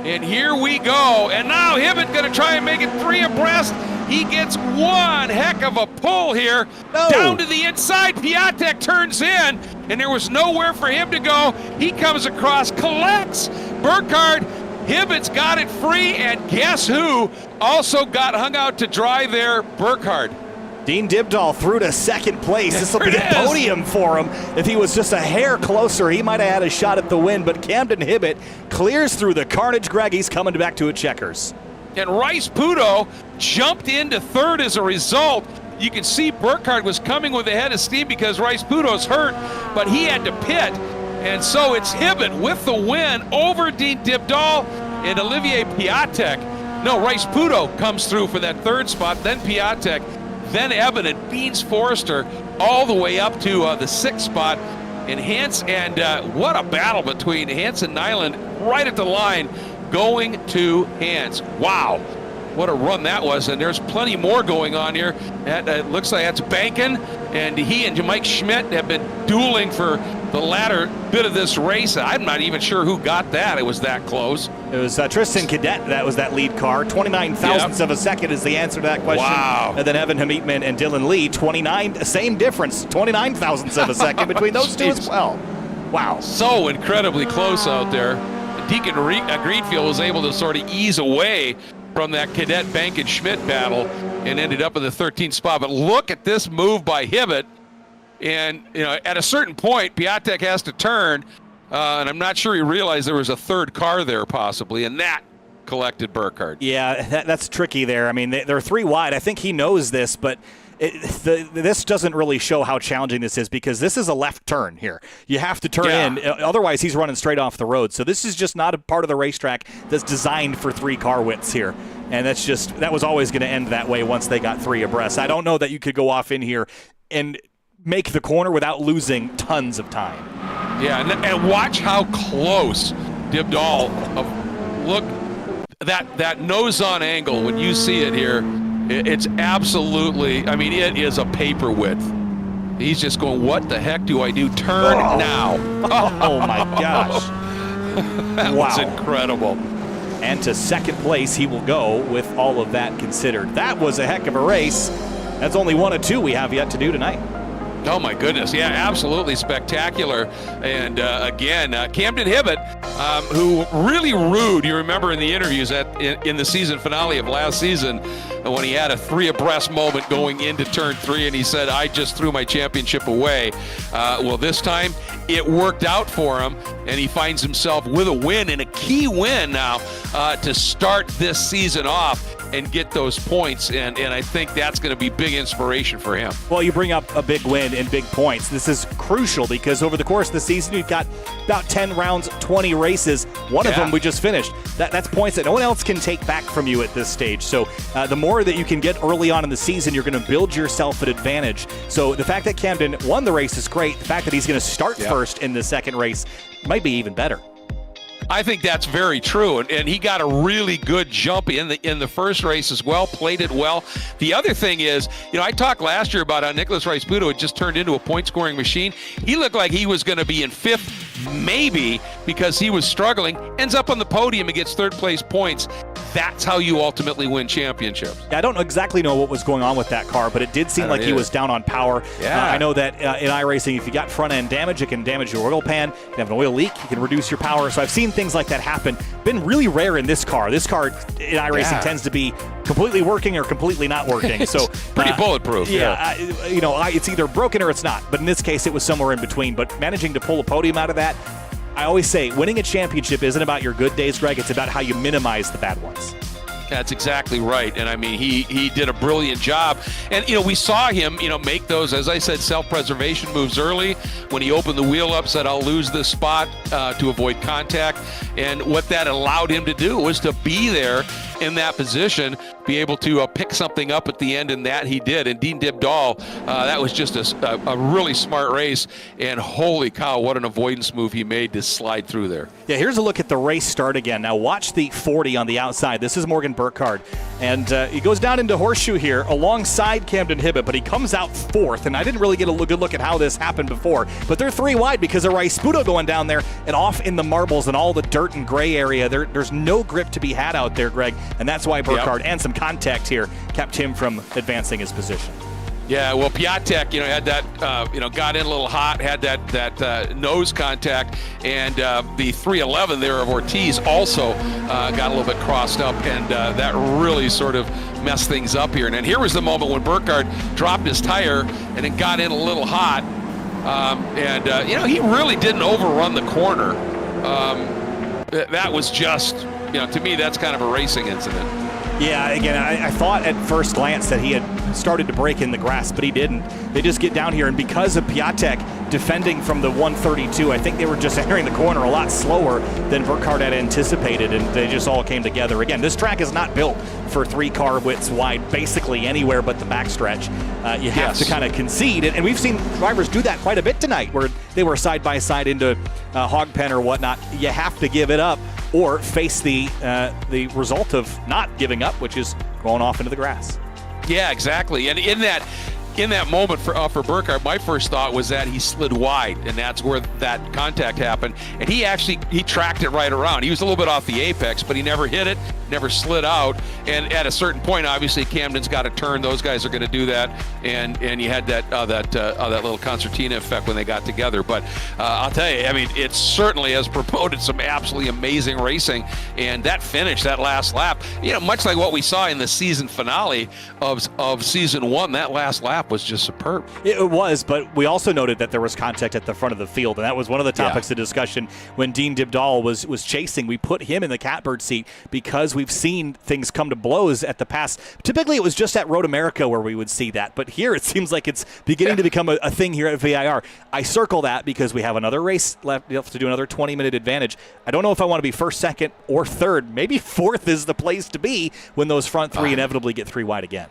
And here we go. And now Hibbett going to try and make it 3 abreast. He gets one heck of a pull here. Down to the inside. Piatek turns in, and there was nowhere for him to go. He comes across, collects. Burkhardt, Hibbett's got it free, and guess who also got hung out to dry there? Burkhardt. Dean Dibdahl through to 2nd place. This will be a podium for him. If he was just a hair closer, he might have had a shot at the win, but Camden Hibbett clears through the carnage. Greg, he's coming back to a checkers. And Rice Pudo jumped into 3rd as a result. You can see Burkhardt was coming with a head of steam because Rice Pudo's hurt, but he had to pit. And so it's Hibbett with the win over Dean Dibdahl and Olivier Piatek. No, Rice Pudo comes through for that 3rd spot, then Piatek, then Eben and Beans Forrester all the way up to the 6th spot. And what a battle between Hans and Nyland right at the line going to Hans. Wow, what a run that was. And there's plenty more going on here. It looks like that's Bankin, and he and Mike Schmidt have been dueling for the latter bit of this race. I'm not even sure who got that. It was that close. It was Tristan Cadet that was that lead car. 29 thousandths of a second is the answer to that question. Wow. And then Evan Hamitman and Dylan Lee, 29, same difference, 29 thousandths of a second between those two as well. Wow. So incredibly close out there. Deacon Greenfield was able to sort of ease away from that Cadet Bank and Schmidt battle and ended up in the 13th spot. But look at this move by Hibbett. And, at a certain point, Piatek has to turn, and I'm not sure he realized there was a third car there possibly, and that collected Burkhardt. Yeah, that's tricky there. I mean, they're 3 wide. I think he knows this, but this doesn't really show how challenging this is because this is a left turn here. You have to turn in. Otherwise, he's running straight off the road. So this is just not a part of the racetrack that's designed for 3 car widths here. And that was always going to end that way once they got 3 abreast. I don't know that you could go off in here and make the corner without losing tons of time. Yeah, and watch how close Dibdal, look, that nose-on angle, when you see it here, it's absolutely, I mean, it is a paper width. He's just going, what the heck do I do? Turn now. Oh, my gosh. That was incredible. And to second place he will go with all of that considered. That was a heck of a race. That's only 1 of 2 we have yet to do tonight. Oh, my goodness. Yeah, absolutely spectacular. And, again, Camden Hibbett, who really rude, you remember in the interviews in the season finale of last season when he had a 3 abreast moment going into turn 3 and he said, I just threw my championship away. Well, this time it worked out for him, and he finds himself with a win, and a key win now to start this season off and get those points, and I think that's going to be big inspiration for him. Well, you bring up a big win and big points. This is crucial because over the course of the season, you've got about 10 rounds, 20 races. One of them we just finished. That's points that no one else can take back from you at this stage. So the more that you can get early on in the season, you're going to build yourself an advantage. So the fact that Camden won the race is great. The fact that he's going to start first in the second race might be even better. I think that's very true, and he got a really good jump in the first race as well, played it well. The other thing is, I talked last year about how Nicholas Rice-Buto had just turned into a point-scoring machine. He looked like he was going to be in 5th, maybe, because he was struggling, ends up on the podium and gets 3rd place points. That's how you ultimately win championships. I don't exactly know what was going on with that car, but it did seem like he was down on power. I know that in iRacing, if you got front-end damage, it can damage your oil pan. If you have an oil leak, you can reduce your power. So I've seen things like that happen. Been really rare in this car. This car in iRacing tends to be completely working or completely not working. So pretty bulletproof. It's either broken or it's not. But in this case, it was somewhere in between. But managing to pull a podium out of that, I always say winning a championship isn't about your good days, Greg. It's about how you minimize the bad ones. That's exactly right. And I mean, he did a brilliant job. And, we saw him, make those, as I said, self-preservation moves early. When he opened the wheel up, said, I'll lose this spot to avoid contact. And what that allowed him to do was to be there in that position, be able to pick something up at the end, and that he did. And Dean Dibdal, that was just a really smart race. And holy cow, what an avoidance move he made to slide through there. Yeah, here's a look at the race start again. Now watch the 40 on the outside. This is Morgan Burkhardt. And he goes down into Horseshoe here alongside Camden Hibbett, but he comes out 4th. And I didn't really get a good look at how this happened before. But they're 3 wide because of Rice-Buto going down there and off in the marbles and all the dirt and gray area. There's no grip to be had out there, Greg. And that's why Burkhardt and some contact here kept him from advancing his position. Yeah, well, Piatek, had that, got in a little hot, had that nose contact, and the 311 there of Ortiz also got a little bit crossed up, and that really sort of messed things up here. And then here was the moment when Burkhardt dropped his tire and it got in a little hot, he really didn't overrun the corner. That was just, to me, that's kind of a racing incident. Yeah, again, I thought at first glance that he had started to break in the grass, but he didn't. They just get down here, and because of Piatek defending from the 132, I think they were just entering the corner a lot slower than Burkhardt had anticipated, and they just all came together. Again, this track is not built for 3 car widths wide, basically anywhere but the backstretch. You have to kind of concede, and we've seen drivers do that quite a bit tonight, where they were side-by-side into hog pen or whatnot. You have to give it up or face the result of not giving up, which is going off into the grass. Yeah, exactly. And in that moment for Burkhardt, my first thought was that he slid wide, and that's where that contact happened. And he tracked it right around. He was a little bit off the apex, but he never hit it, never slid out. And at a certain point, obviously, Camden's got to turn. Those guys are going to do that. And you had that little concertina effect when they got together. But I'll tell you, I mean, it certainly has promoted some absolutely amazing racing. And that finish, that last lap, much like what we saw in the season finale of season 1, that last lap was just superb. It was, but we also noted that there was contact at the front of the field, and that was one of the topics of discussion when Dean Dibdahl was chasing. We put him in the catbird seat because we've seen things come to blows at the past. Typically, it was just at Road America where we would see that, but here it seems like it's beginning to become a thing here at VIR. I circle that because we have another race left. You have to do another 20-minute advantage. I don't know if I want to be first, second, or third. Maybe fourth is the place to be when those front three inevitably get 3 wide again.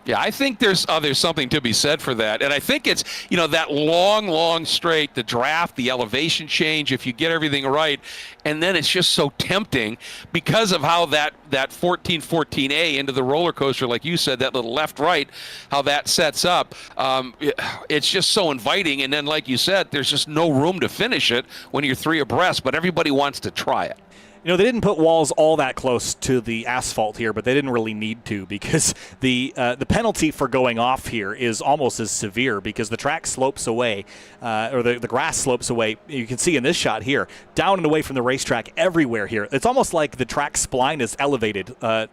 Yeah, I think there's something to be said for that. And I think it's, that long straight, the draft, the elevation change, if you get everything right. And then it's just so tempting because of how that 14-14A into the roller coaster, like you said, that little left-right, how that sets up. It's just so inviting. And then, like you said, there's just no room to finish it when you're 3 abreast, but everybody wants to try it. They didn't put walls all that close to the asphalt here, but they didn't really need to because the penalty for going off here is almost as severe because the track slopes away, or the grass slopes away. You can see in this shot here, down and away from the racetrack everywhere here. It's almost like the track spline is elevated, so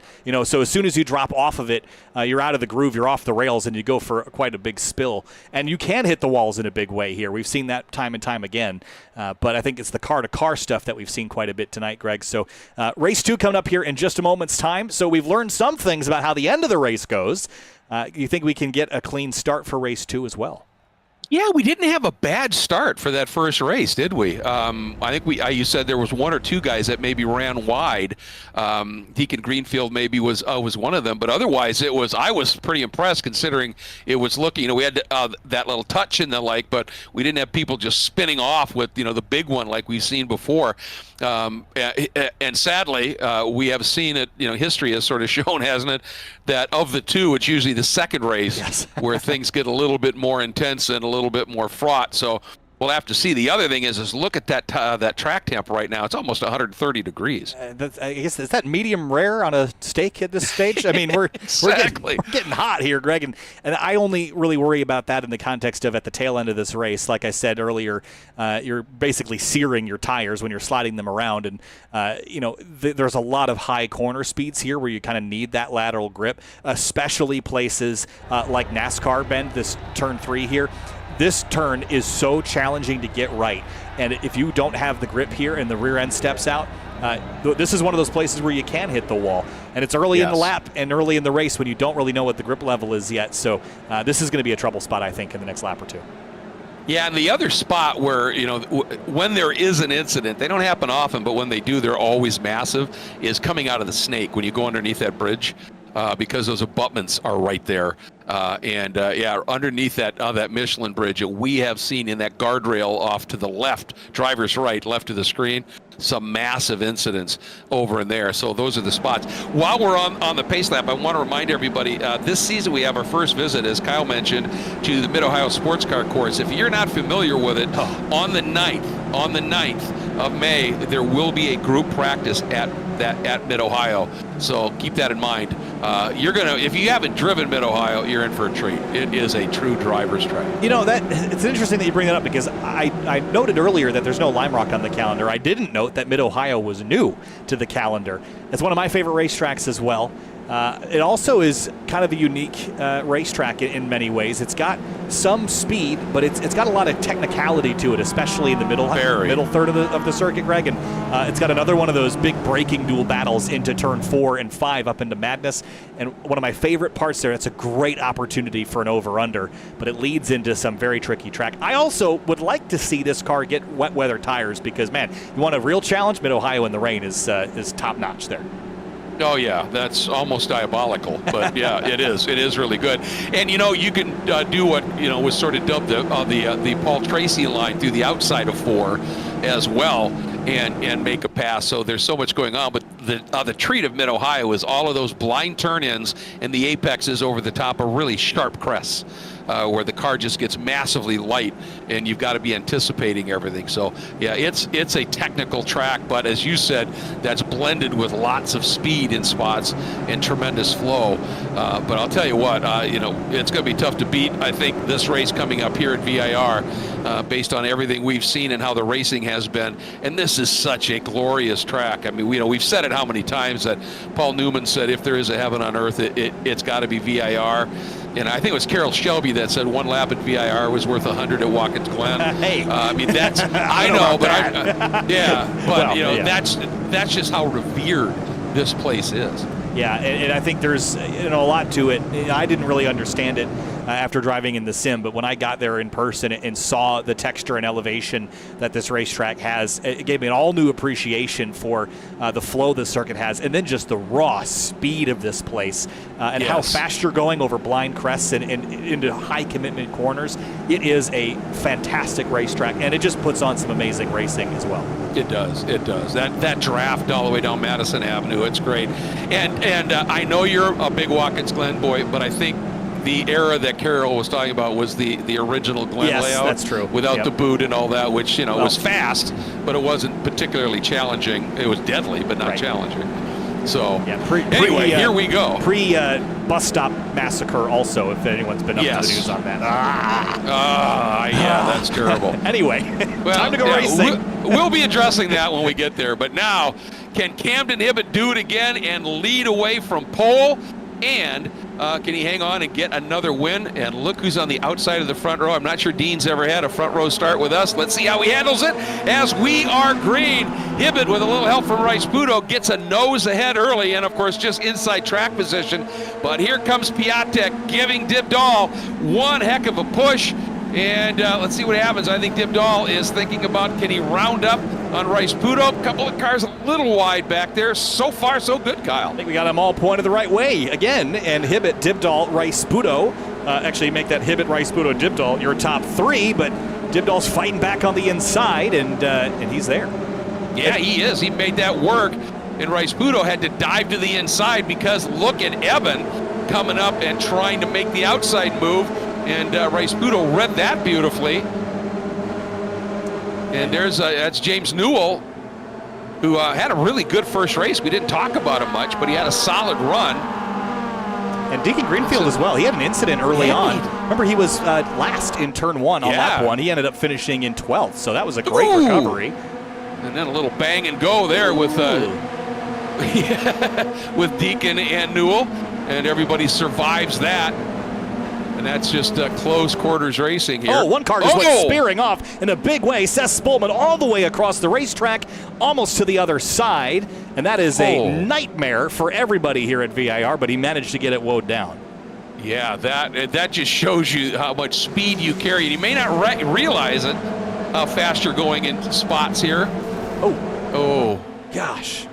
as soon as you drop off of it, you're out of the groove, you're off the rails, and you go for quite a big spill. And you can hit the walls in a big way here. We've seen that time and time again, but I think it's the car-to-car stuff that we've seen quite a bit tonight, Greg. So race 2 coming up here in just a moment's time. So we've learned some things about how the end of the race goes. You think we can get a clean start for race 2 as well? Yeah, we didn't have a bad start for that first race, did we? I think you said there was 1 or 2 guys that maybe ran wide. Deacon Greenfield maybe was one of them, but otherwise I was pretty impressed considering it was looking. We had that little touch in the but we didn't have people just spinning off with the big one like we've seen before. And sadly, we have seen it. History has sort of shown, hasn't it, that of the 2, it's usually the second race where things get a little bit more intense and a little bit more fraught. So we'll have to see. The other thing is look at that track temp right now. It's almost 130 degrees. I guess, is that medium rare on a steak at this stage? I mean, we're getting hot here, Greg, and I only really worry about that in the context of at the tail end of this race. Like I said earlier, you're basically searing your tires when you're sliding them around, and there's a lot of high corner speeds here where you kind of need that lateral grip, especially places like NASCAR Bend, this turn 3 here. This turn is so challenging to get right, and if you don't have the grip here and the rear end steps out, this is one of those places where you can hit the wall, and it's early in the lap and early in the race when you don't really know what the grip level is yet. So this is going to be a trouble spot, I think, in the next lap or 2. Yeah, and the other spot where, when there is an incident, they don't happen often, but when they do, they're always massive, is coming out of the Snake when you go underneath that bridge. Because those abutments are right there. Underneath that Michelin bridge, we have seen in that guardrail off to the left, driver's right, left of the screen, some massive incidents over in there. So those are the spots. While we're on the pace lap, I want to remind everybody, this season we have our first visit, as Kyle mentioned, to the Mid-Ohio Sports Car Course. If you're not familiar with it, on the 9th of May, there will be a group practice at Mid-Ohio. So keep that in mind. If you haven't driven Mid-Ohio, you're in for a treat. It is a true driver's track. It's interesting that you bring that up because I noted earlier that there's no Lime Rock on the calendar. I didn't note that Mid-Ohio was new to the calendar. It's one of my favorite racetracks as well. It also is kind of a unique racetrack in many ways. It's got some speed, but it's got a lot of technicality to it, especially in the middle third of the circuit, Greg. And it's got another one of those big braking duel battles into turn 4 and 5 up into Madness. And one of my favorite parts there, it's a great opportunity for an over-under, but it leads into some very tricky track. I also would like to see this car get wet weather tires because, man, you want a real challenge? Mid-Ohio in the rain is top-notch there. Oh, yeah, that's almost diabolical, but yeah, it is. It is really good. And, you can do what, was sort of dubbed the Paul Tracy line through the outside of 4 as well and make a pass. So there's so much going on. But the treat of Mid-Ohio is all of those blind turn-ins and the apexes over the top of really sharp crests. where the car just gets massively light, and you've got to be anticipating everything. So yeah, it's a technical track, but as you said, that's blended with lots of speed in spots and tremendous flow. But I'll tell you what, it's going to be tough to beat. I think this race coming up here at VIR, based on everything we've seen and how the racing has been, and this is such a glorious track. I mean, we've said it how many times that Paul Newman said if there is a heaven on earth, it's got to be VIR. And I think it was Carroll Shelby that said 1 lap at VIR was worth 100 at Watkins Glen. Hey, I mean, that's I know, but well, that's just how revered this place is. Yeah, and I think there's a lot to it. I didn't really understand it after driving in the sim, but when I got there in person and saw the texture and elevation that this racetrack has, it gave me an all-new appreciation for the flow the circuit has, and then just the raw speed of this place and how fast you're going over blind crests and into high-commitment corners. It is a fantastic racetrack, and it just puts on some amazing racing as well. It does. It does. That draft all the way down Madison Avenue, it's great. And I know you're a big Watkins Glen boy, but I think the era that Carroll was talking about was the original Glen layout. Yes, that's true. Without the boot and all that, which was fast, but it wasn't particularly challenging. It was deadly, but not challenging. So anyway, here we go. Bus stop massacre also, if anyone's been up to the news on that. Yeah, that's terrible. Anyway, time to go racing. We'll be addressing that when we get there. But now, can Camden Hibbett do it again and lead away from pole? And can he hang on and get another win? And look who's on the outside of the front row. I'm not sure Dean's ever had a front row start with us. Let's see how he handles it as we are green. Hibbett, with a little help from Rice Pudo, gets a nose ahead early, and of course just inside track position. But here comes Piatek giving Dibdal one heck of a push. And let's see what happens. I think Dibdal is thinking about, can he round up on Rice Pudo? A couple of cars a little wide back there. So far, so good, Kyle. I think we got them all pointed the right way again. And Hibbett, Dibdal, Rice Pudo. Actually make that Hibbett, Rice Pudo, Dibdal your top 3, but Dibdal's fighting back on the inside, and he's there. Yeah, he is. He made that work. And Rice Pudo had to dive to the inside because look at Eben coming up and trying to make the outside move. And Rice Pudo read that beautifully. And that's James Newell, who had a really good first race. We didn't talk about him much, but he had a solid run. And Deacon Greenfield as well. He had an incident early on. Remember, he was last in turn 1 on lap 1. He ended up finishing in 12th, so that was a great recovery. And then a little bang and go there with with Deacon and Newell, and everybody survives that. And that's just close quarters racing here. Oh, one car just went spearing off in a big way. Seth Spolman all the way across the racetrack, almost to the other side. And that is a nightmare for everybody here at VIR, but he managed to get it woed down. Yeah, that just shows you how much speed you carry. And you may not realize it, how fast you're going into spots here. Oh, gosh.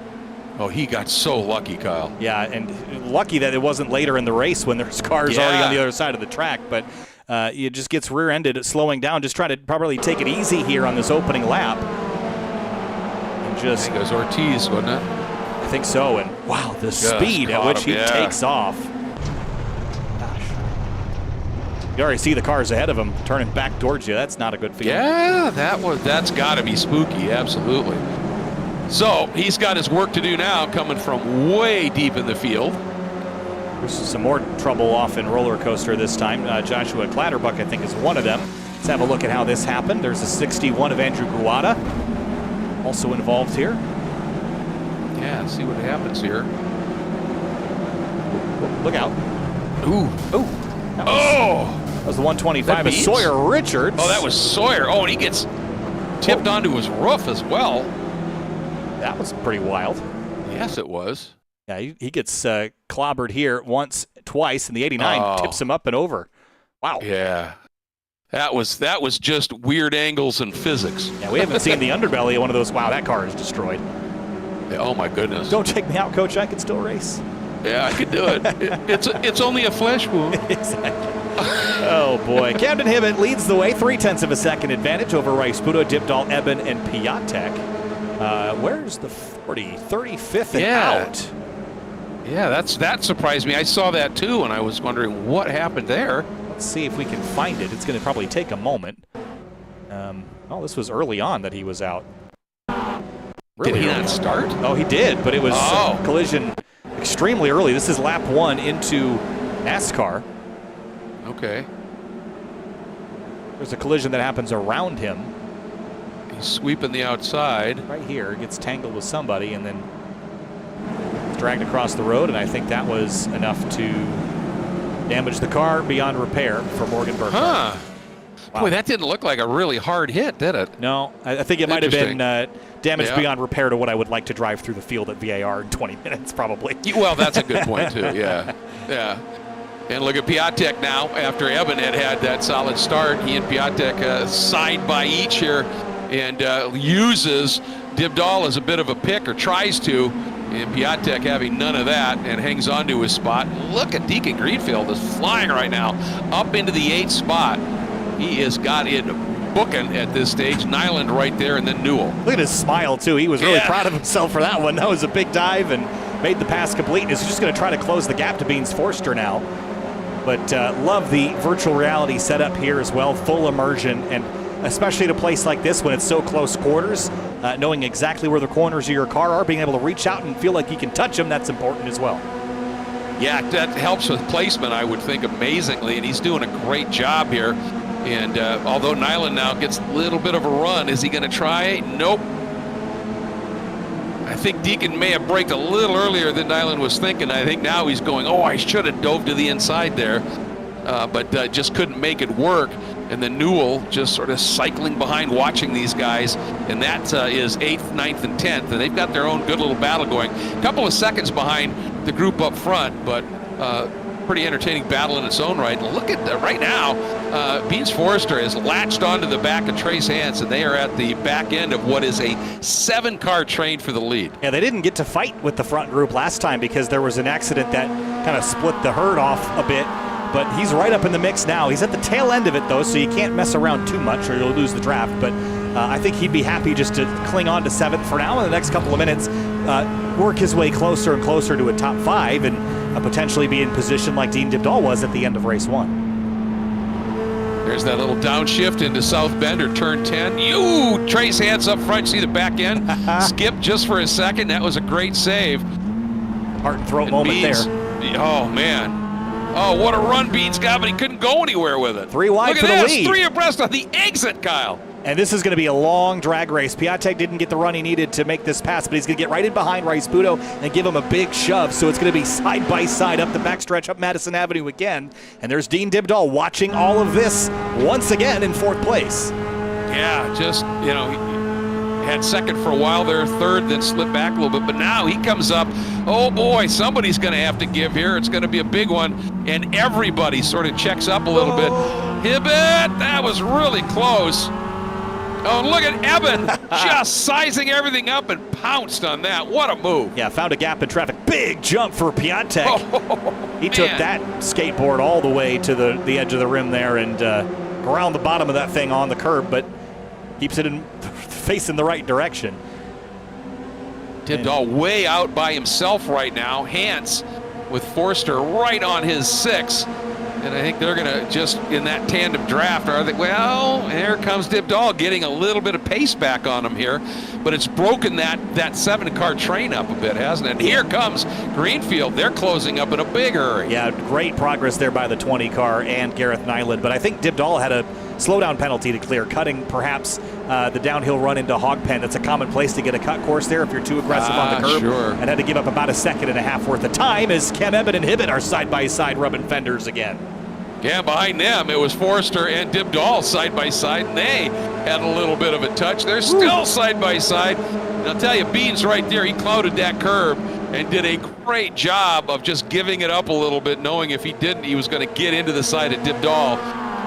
Oh, he got so lucky, Kyle. Yeah, and lucky that it wasn't later in the race when there's cars already on the other side of the track. But it just gets rear-ended, slowing down. Just try to probably take it easy here on this opening lap. And just, I think it was Ortiz, wasn't it? I think so. And wow, the speed at which he takes off. Gosh. You already see the cars ahead of him turning back towards you. That's not a good feeling. Yeah, that's got to be spooky. Absolutely. So he's got his work to do now, coming from way deep in the field. There's some more trouble off in roller coaster this time. Joshua Clatterbuck, I think, is one of them. Let's have a look at how this happened. There's a 61 of Andrew Guada, also involved here. Yeah, see what happens here. Look out. Ooh. That was the 125 of Sawyer Richards. Oh, that was Sawyer. Oh, and he gets tipped onto his roof as well. That was pretty wild. Yes, it was. Yeah, he gets clobbered here once, twice, and the 89 tips him up and over. Wow. Yeah. That was just weird angles and physics. Yeah, we haven't seen the underbelly of one of those. Wow, that car is destroyed. Yeah, oh, my goodness. Don't take me out, Coach. I can still race. Yeah, I could do it. It's only a flesh wound. Exactly. Oh, boy. Camden Hibbett leads the way, 0.3 of a second advantage over Rice Pudo, Dibdal, Eben, and Piatek. Where's the 40? 35th and out. Yeah, that surprised me. I saw that too, and I was wondering what happened there. Let's see if we can find it. It's going to probably take a moment. Oh, this was early on that he was out. Really did he not start? Oh, he did, but it was a collision extremely early. This is lap 1 into NASCAR. Okay. There's a collision that happens around him. He's sweeping the outside. Right here, gets tangled with somebody and then dragged across the road, and I think that was enough to damage the car beyond repair for Morgan Burkhart. Huh. Wow. Boy, that didn't look like a really hard hit, did it? No, I think it might have been damage beyond repair to what I would like to drive through the field at VIR in 20 minutes, probably. Well, that's a good point, too, yeah. Yeah. And look at Piatek now. After Evan had that solid start, he and Piatek side by each here and uses Dibdal as a bit of a pick, or tries to. And Piatek having none of that and hangs on to his spot. Look at Deacon Greenfield is flying right now up into the 8th spot. He has got it booking at this stage. Nyland right there, and then Newell. Look at his smile, too. He was really proud of himself for that one. That was a big dive and made the pass complete. He's just going to try to close the gap to Beans Forster now. But love the virtual reality setup here as well, full immersion, and especially at a place like this when it's so close quarters, knowing exactly where the corners of your car are, being able to reach out and feel like you can touch them, that's important as well. Yeah, that helps with placement, I would think, amazingly, and he's doing a great job here. And although Nyland now gets a little bit of a run, is he going to try? Nope. I think Deacon may have braked a little earlier than Nyland was thinking. I think now he's going, oh, I should have dove to the inside there, but just couldn't make it work. And then Newell just sort of cycling behind, watching these guys, and that is 8th, 9th, and 10th, and they've got their own good little battle going. A couple of seconds behind the group up front, but pretty entertaining battle in its own right. And look at right now, Beans Forrester has latched onto the back of Trace Hance, and they are at the back end of what is a 7-car train for the lead. Yeah, they didn't get to fight with the front group last time because there was an accident that kind of split the herd off a bit. But he's right up in the mix now. He's at the tail end of it, though, so you can't mess around too much or you'll lose the draft. But I think he'd be happy just to cling on to 7th for now. In the next couple of minutes, work his way closer and closer to a top 5 and potentially be in position like Dean Dibdal was at the end of race 1. There's that little downshift into South Bend or turn 10. Trace Hance up front. See the back end? Skip just for a second. That was a great save. Heart and throat moment Beans, there. Oh, man. Oh, what a run Beans got, but he couldn't go anywhere with it. 3 wide for the lead. 3 abreast on the exit, Kyle. And this is going to be a long drag race. Piatek didn't get the run he needed to make this pass, but he's going to get right in behind Rice Budo and give him a big shove. So it's going to be side by side up the backstretch up Madison Avenue again. And there's Dean Dibdal watching all of this once again in 4th place. Yeah, just, had 2nd for a while there, 3rd, then slipped back a little bit. But now he comes up. Oh, boy, somebody's going to have to give here. It's going to be a big one. And everybody sort of checks up a little bit. Hibbett, that was really close. Oh, look at Eben just sizing everything up and pounced on that. What a move. Yeah, found a gap in traffic. Big jump for Piatek. He took man. that skateboard all the way to the edge of the rim there and around the bottom of that thing on the curb, but keeps it facing the right direction. Dibdal way out by himself right now. Hance with Forster right on his 6. And I think they're going to just, in that tandem draft, are they? Well, here comes Dibdal getting a little bit of pace back on him here. But it's broken that 7-car train up a bit, hasn't it? And here comes Greenfield. They're closing up in a big hurry. Yeah, great progress there by the 20 car and Gareth Nyland. But I think Dibdal had a slowdown penalty to clear, cutting perhaps the downhill run into Hog Pen. That's a common place to get a cut course there if you're too aggressive on the curb. Sure. And had to give up about 1.5 seconds worth of time as Cam Eben and Hibbett are side by side rubbing fenders again. Yeah, behind them, it was Forster and Dibdal side by side, and they had a little bit of a touch. They're still side by side. And I'll tell you, Beans right there, he clouded that curb and did a great job of just giving it up a little bit, knowing if he didn't, he was going to get into the side of Dibdal.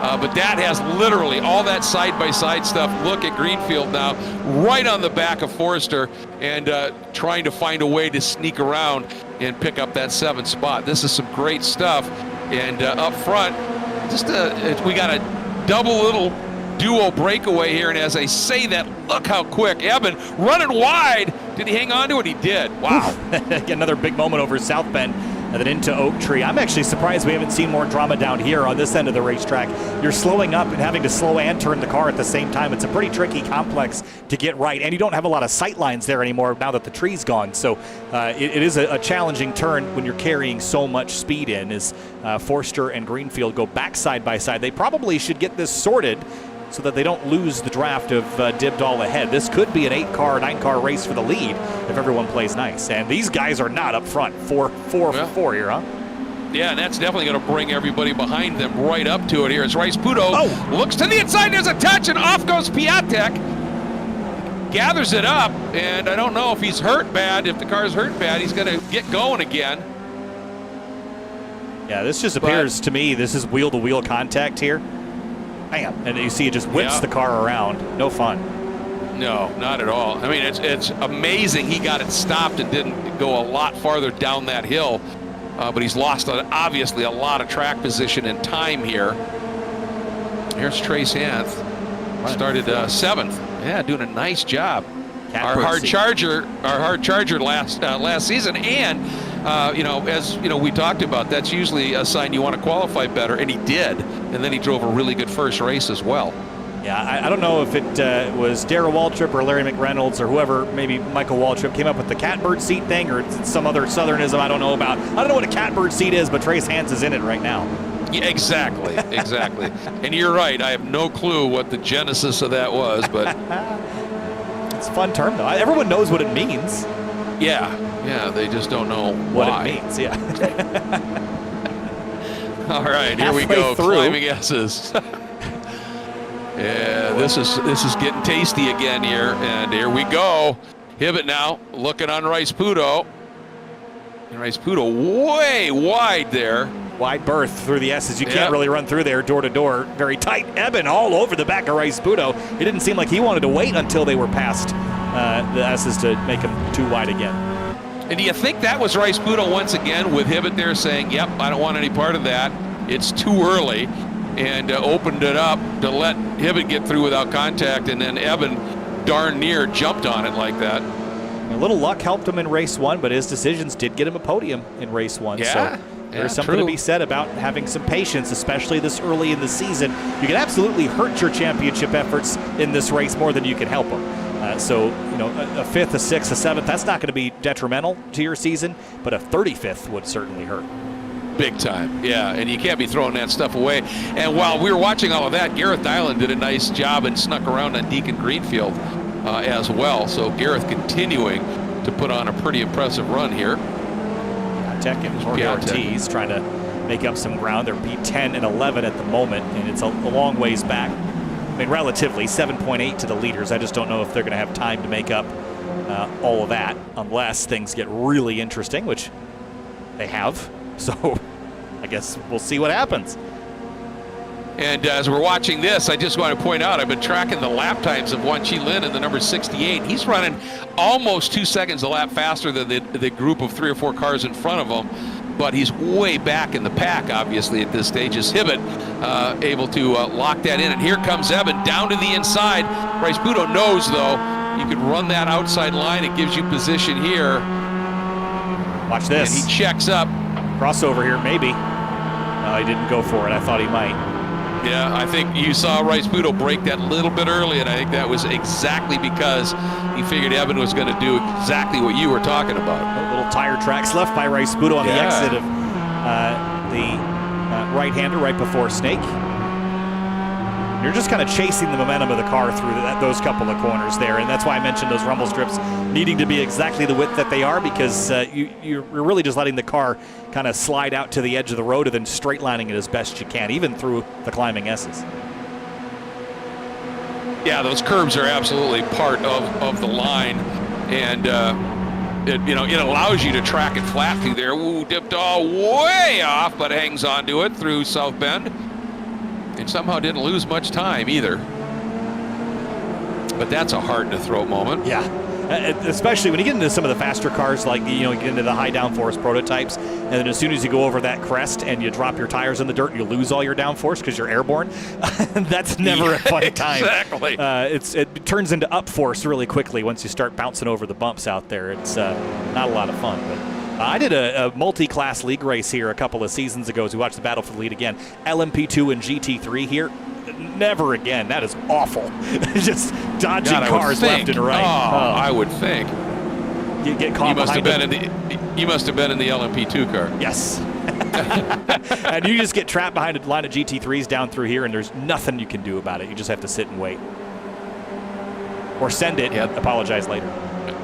But that has literally all that side-by-side stuff. Look at Greenfield now, right on the back of Forrester, and trying to find a way to sneak around and pick up that 7th spot. This is some great stuff. And up front, just we got a double little duo breakaway here. And as I say that, look how quick. Eben running wide. Did he hang on to it? He did. Wow. Another big moment over South Bend. and then into Oak Tree. I'm actually surprised we haven't seen more drama down here on this end of the racetrack. You're slowing up and having to slow and turn the car at the same time. It's a pretty tricky complex to get right, and you don't have a lot of sight lines there anymore now that the tree's gone. So it is a challenging turn when you're carrying so much speed in. As Forster and Greenfield go back side by side, they probably should get this sorted so that they don't lose the draft of Dibdall ahead. This could be an 8-car, 9-car race for the lead if everyone plays nice. And these guys are not up front. 4 here, huh? Yeah, and that's definitely going to bring everybody behind them right up to it here as Rice Puto looks to the inside. There's a touch, and off goes Piatek. Gathers it up, and I don't know if he's hurt bad. If the car's hurt bad, he's going to get going again. Yeah, this just appears to me, this is wheel-to-wheel contact here. Bam, and you see it just whips the car around. No fun. No, not at all. I mean, it's amazing he got it stopped and didn't go a lot farther down that hill. But he's lost, obviously, a lot of track position and time here. Here's Trace Hanth. Started 7th. Yeah, doing a nice job. Our hard charger last season, and as we talked about, that's usually a sign you want to qualify better, and he did. And then he drove a really good first race as well. Yeah, I don't know if it was Darrell Waltrip or Larry McReynolds or whoever, maybe Michael Waltrip, came up with the catbird seat thing, or it's some other southernism I don't know about. I don't know what a catbird seat is, but Trace Hanth is in it right now. Yeah, exactly. And you're right. I have no clue what the genesis of that was, but it's a fun term, though. Everyone knows what it means. Yeah, they just don't know what why. It means. Yeah. All right, here we go. Climbing S's. Yeah, this is getting tasty again here, and here we go. Hibbett now looking on Rice Puto. And Rice Puto way wide there. Wide berth through the S's. You can't really run through there door to door. Very tight. Eben all over the back of Rice Puto. It didn't seem like he wanted to wait until they were past the S's to make him too wide again. And do you think that was Rice Puto once again with Hibbett there saying, yep, I don't want any part of that. It's too early, and opened it up to let Hibbett get through without contact, and then Eben darn near jumped on it like that. A little luck helped him in race 1, but his decisions did get him a podium in race 1. Yeah. So there's something to be said about having some patience, especially this early in the season. You can absolutely hurt your championship efforts in this race more than you can help them. So, a 5th, a 6th, a 7th, that's not going to be detrimental to your season, but a 35th would certainly hurt. Big time, yeah, and you can't be throwing that stuff away. And while we were watching all of that, Gareth Dylan did a nice job and snuck around on Deacon Greenfield as well. So Gareth continuing to put on a pretty impressive run here. Tech and Jorge Ortiz trying to make up some ground. They're P10 and 11 at the moment, and it's a long ways back. I mean, relatively 7.8 to the leaders. I just don't know if they're going to have time to make up all of that unless things get really interesting, which they have. So I guess we'll see what happens. And as we're watching this, I just want to point out, I've been tracking the lap times of Wan Chi Lin in the number 68. He's running almost 2 seconds a lap faster than the group of 3 or 4 cars in front of him. But he's way back in the pack, obviously, at this stage. Is Hibbett able to lock that in? And here comes Eben down to the inside. Rice Puto knows, though, you can run that outside line. It gives you position here. Watch this. And he checks up. Crossover here, maybe. No, he didn't go for it. I thought he might. Yeah, I think you saw Rice Puto break that little bit early, and I think that was exactly because he figured Eben was going to do exactly what you were talking about. Little tire tracks left by Rice Puto on the exit of the right-hander right before Snake. You're just kind of chasing the momentum of the car through those couple of corners there, and that's why I mentioned those rumble strips needing to be exactly the width that they are, because you're really just letting the car kind of slide out to the edge of the road and then straight lining it as best you can, even through the climbing S's. Yeah, those curbs are absolutely part of the line, and it allows you to track it flat through there. Ooh, dipped all way off, but hangs onto it through South Bend. And somehow didn't lose much time either. But that's a hard-to-throw moment. Yeah, especially when you get into some of the faster cars, like, you get into the high downforce prototypes, and then as soon as you go over that crest and you drop your tires in the dirt, you lose all your downforce because you're airborne. That's never a fun time. Exactly. It turns into upforce really quickly once you start bouncing over the bumps out there. It's not a lot of fun, but I did a multi-class league race here a couple of seasons ago as we watched the battle for the lead again. LMP2 and GT3 here. Never again. That is awful. Just dodging cars left and right. I would think. You get caught behind You must have been in the LMP2 car. Yes. And you just get trapped behind a line of GT3s down through here, and there's nothing you can do about it. You just have to sit and wait. Or send it and apologize later.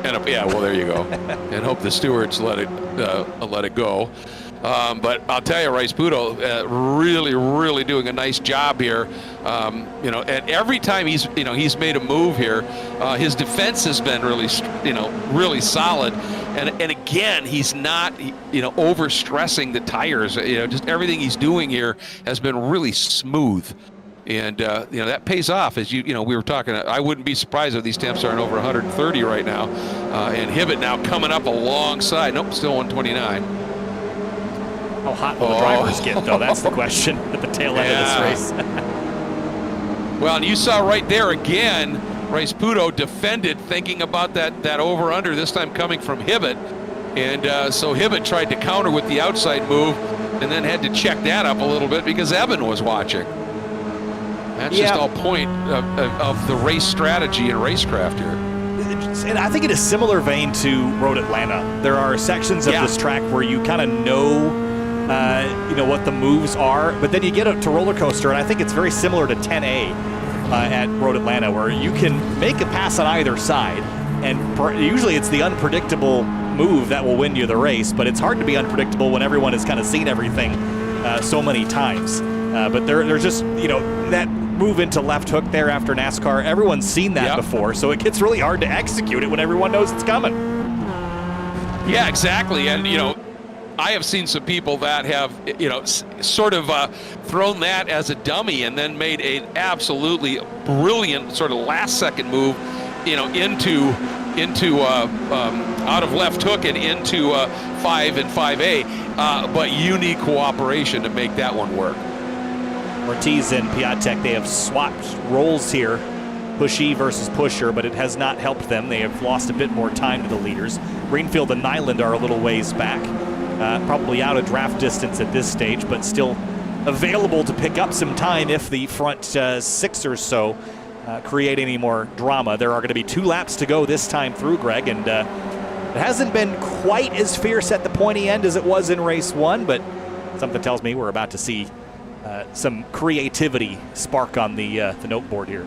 And yeah, well, there you go. And hope the stewards let it go. But I'll tell you, Rice Pudo really doing a nice job here. And every time he's made a move here, his defense has been really solid. And again, he's not overstressing the tires. Just everything he's doing here has been really smooth. And that pays off. As we were talking, I wouldn't be surprised if these temps aren't over 130 right now. And Hibbett now coming up alongside. Nope, still 129. How hot will the drivers get, though? That's the question at the tail end of this race. Well, and you saw right there again, Rice Pudo defended, thinking about that over-under, this time coming from Hibbett. And so Hibbett tried to counter with the outside move and then had to check that up a little bit because Evan was watching. That's just all point of the race strategy and racecraft here. And I think it is similar vein to Road Atlanta. There are sections of this track where you kind of know what the moves are, but then you get up to roller coaster, and I think it's very similar to 10A at Road Atlanta, where you can make a pass on either side, and usually it's the unpredictable move that will win you the race, but it's hard to be unpredictable when everyone has kind of seen everything so many times. But there's just, that move into left hook there after NASCAR, everyone's seen that before, so it gets really hard to execute it when everyone knows it's coming. Yeah, exactly. And, I have seen some people that have, sort of thrown that as a dummy and then made an absolutely brilliant sort of last-second move, into out of left hook and into 5 and 5A. But you need cooperation to make that one work. Ortiz and Piatek, they have swapped roles here, pushy versus pusher, but it has not helped them. They have lost a bit more time to the leaders. Greenfield and Nyland are a little ways back. Probably out of draft distance at this stage, but still available to pick up some time if the front 6 or so create any more drama. There are going to be 2 laps to go this time through, Greg, and it hasn't been quite as fierce at the pointy end as it was in race 1, but something tells me we're about to see some creativity spark on the note board here.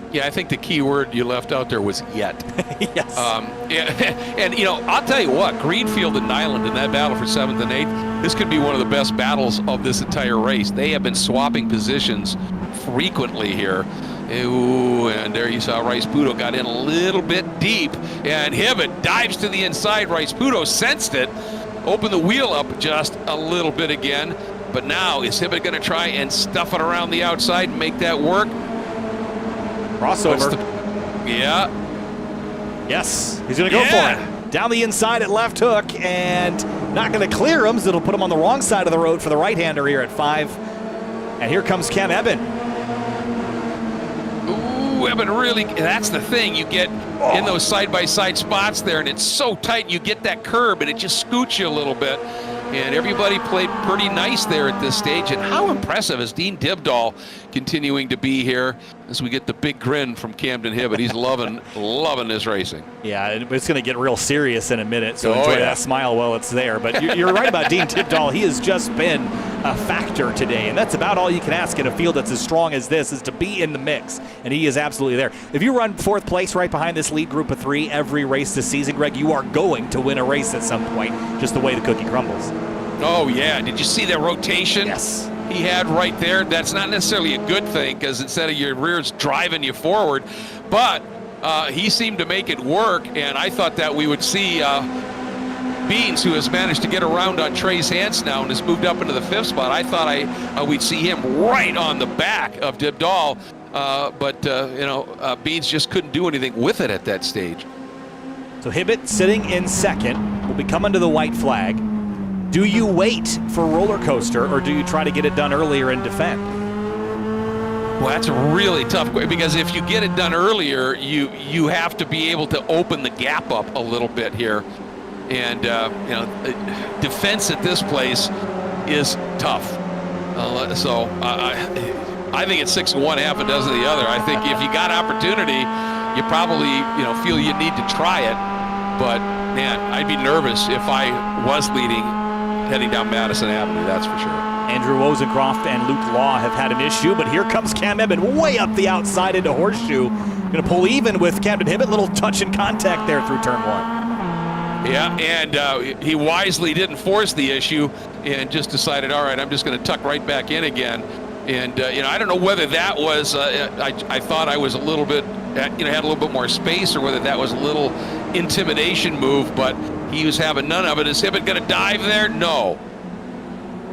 Yeah, I think the key word you left out there was yet. Yes. And I'll tell you what, Greenfield and Nyland in that battle for 7th and 8th, this could be one of the best battles of this entire race. They have been swapping positions frequently here. Ooh, and there you saw Rice Pudo got in a little bit deep, and Hibbett dives to the inside. Rice Pudo sensed it, opened the wheel up just a little bit again, but now is Hibbett going to try and stuff it around the outside and make that work? Crossover. Yes, he's going to go for it. Down the inside at left hook, and not going to clear him, so it'll put him on the wrong side of the road for the right-hander here at 5. And here comes Cam Eben. Ooh, Eben really, that's the thing. You get in those side-by-side spots there, and it's so tight, you get that curb, and it just scoots you a little bit. And everybody played pretty nice there at this stage. And how impressive is Dean Dibdahl continuing to be here as we get the big grin from Camden Hibbett. He's loving his racing. Yeah, it's going to get real serious in a minute, so enjoy that smile while it's there. But you're right about Dean Dibdahl. He has just been a factor today, and that's about all you can ask in a field that's as strong as this, is to be in the mix, and he is absolutely there. If you run 4th place right behind this lead group of 3 every race this season, Greg, you are going to win a race at some point, just the way the cookie crumbles. Oh, yeah. Did you see that rotation? Yes. He had right there? That's not necessarily a good thing, because instead of your rears driving you forward, but he seemed to make it work, and I thought that we would see Beans, who has managed to get around on Trey's Hans now and has moved up into the 5th spot. I thought we'd see him right on the back of Dibdahl, but Beans just couldn't do anything with it at that stage. So Hibbett sitting in 2nd will be coming to the white flag. Do you wait for roller coaster, or do you try to get it done earlier and defend? Well, that's a really tough question, because if you get it done earlier, you have to be able to open the gap up a little bit here. And defense at this place is tough. So I think it's 6-1, half a dozen of the other. I think if you got opportunity, you probably feel you need to try it. But man, I'd be nervous if I was leading heading down Madison Avenue. That's for sure. Andrew Wozencroft and Luke Law have had an issue, but here comes Cam Ebbett way up the outside into Horseshoe. Going to pull even with Camden Hibbett. Little touch and contact there through turn 1. Yeah, and he wisely didn't force the issue and just decided, all right, I'm just going to tuck right back in again. And I don't know whether that was I thought I was a little bit had a little bit more space, or whether that was a little intimidation move, but he was having none of it. Is Hibbett going to dive there? No.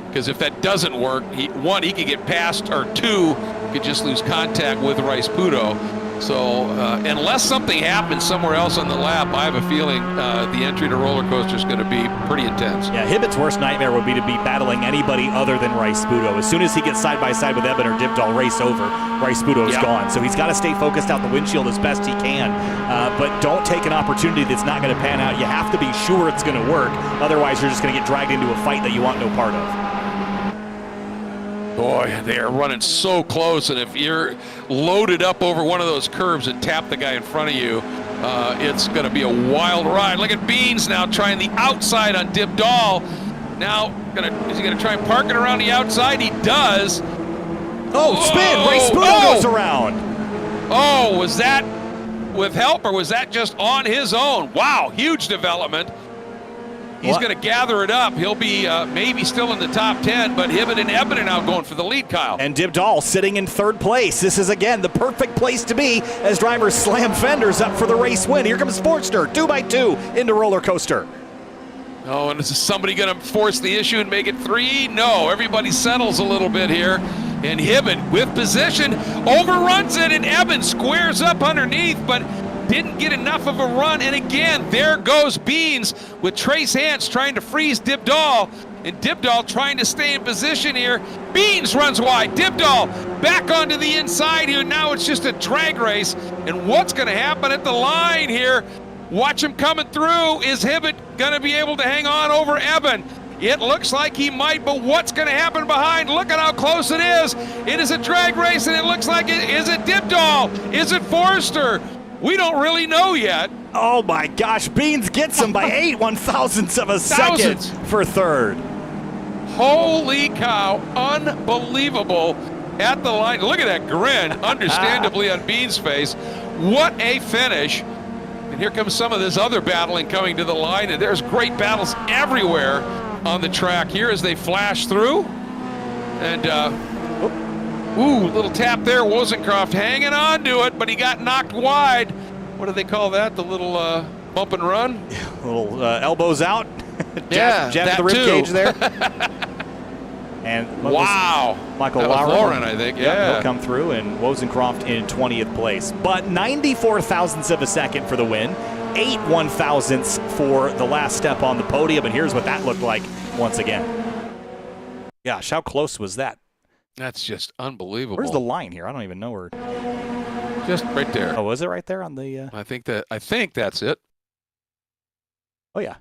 Because if that doesn't work, one, he could get past, or two, could just lose contact with Rice Pudo. So unless something happens somewhere else on the lap, I have a feeling the entry to roller coaster is going to be pretty intense. Yeah, Hibbett's worst nightmare would be to be battling anybody other than Rice Pudo. As soon as he gets side by side with Eben or Dibdahl race over, Rice Pudo's gone. So he's got to stay focused out the windshield as best he can. But don't take an opportunity that's not going to pan out. You have to be sure it's going to work. Otherwise, you're just going to get dragged into a fight that you want no part of. Boy, they are running so close, and if you're loaded up over one of those curves and tap the guy in front of you, it's going to be a wild ride. Look at Beans now trying the outside on Dibdahl. Now, is he going to try and park it around the outside? He does. Oh, spin! Rice Pudo goes around. Oh, was that with help, or was that just on his own? Wow, huge development. He's going to gather it up. He'll be maybe still in the top 10, but Hibbett and Eben are now going for the lead, Kyle. And Dibdahl sitting in third place. This is, again, the perfect place to be as drivers slam fenders up for the race win. Here comes Forster, 2x2 into roller coaster. Oh, and is somebody going to force the issue and make it 3? No, everybody settles a little bit here. And Hibbett, with position, overruns it, and Eben squares up underneath, but didn't get enough of a run. And again, there goes Beans with Trace Hance trying to freeze Dibdahl, and Dibdahl trying to stay in position here. Beans runs wide. Dibdahl back onto the inside here. Now it's just a drag race. And what's going to happen at the line here? Watch him coming through. Is Hibbett going to be able to hang on over Eben? It looks like he might, but what's going to happen behind? Look at how close it is. It is a drag race, and it looks like is it Dibdahl? Is it Forster? We don't really know yet. Oh my gosh, Beans gets him by 8/1000ths of a second for third. Holy cow, unbelievable at the line. Look at that grin, understandably on Beans' face. What a finish. And here comes some of this other battling coming to the line, and there's great battles everywhere on the track here as they flash through. And ooh, little tap there. Wozencroft hanging on to it, but he got knocked wide. What do they call that? The little bump and run? Little elbows out. Yeah, jab the rib cage there. And wow. Michael Lauren, I think. Yeah. He'll come through, and Wozencroft in 20th place. But 94,000ths of a second for the win. 8/1000ths for the last step on the podium. And here's what that looked like once again. Gosh, how close was that? That's just unbelievable. Where's the line here? I don't even know where. Just right there. Oh, was it right there on the? I think that's it. Oh yeah.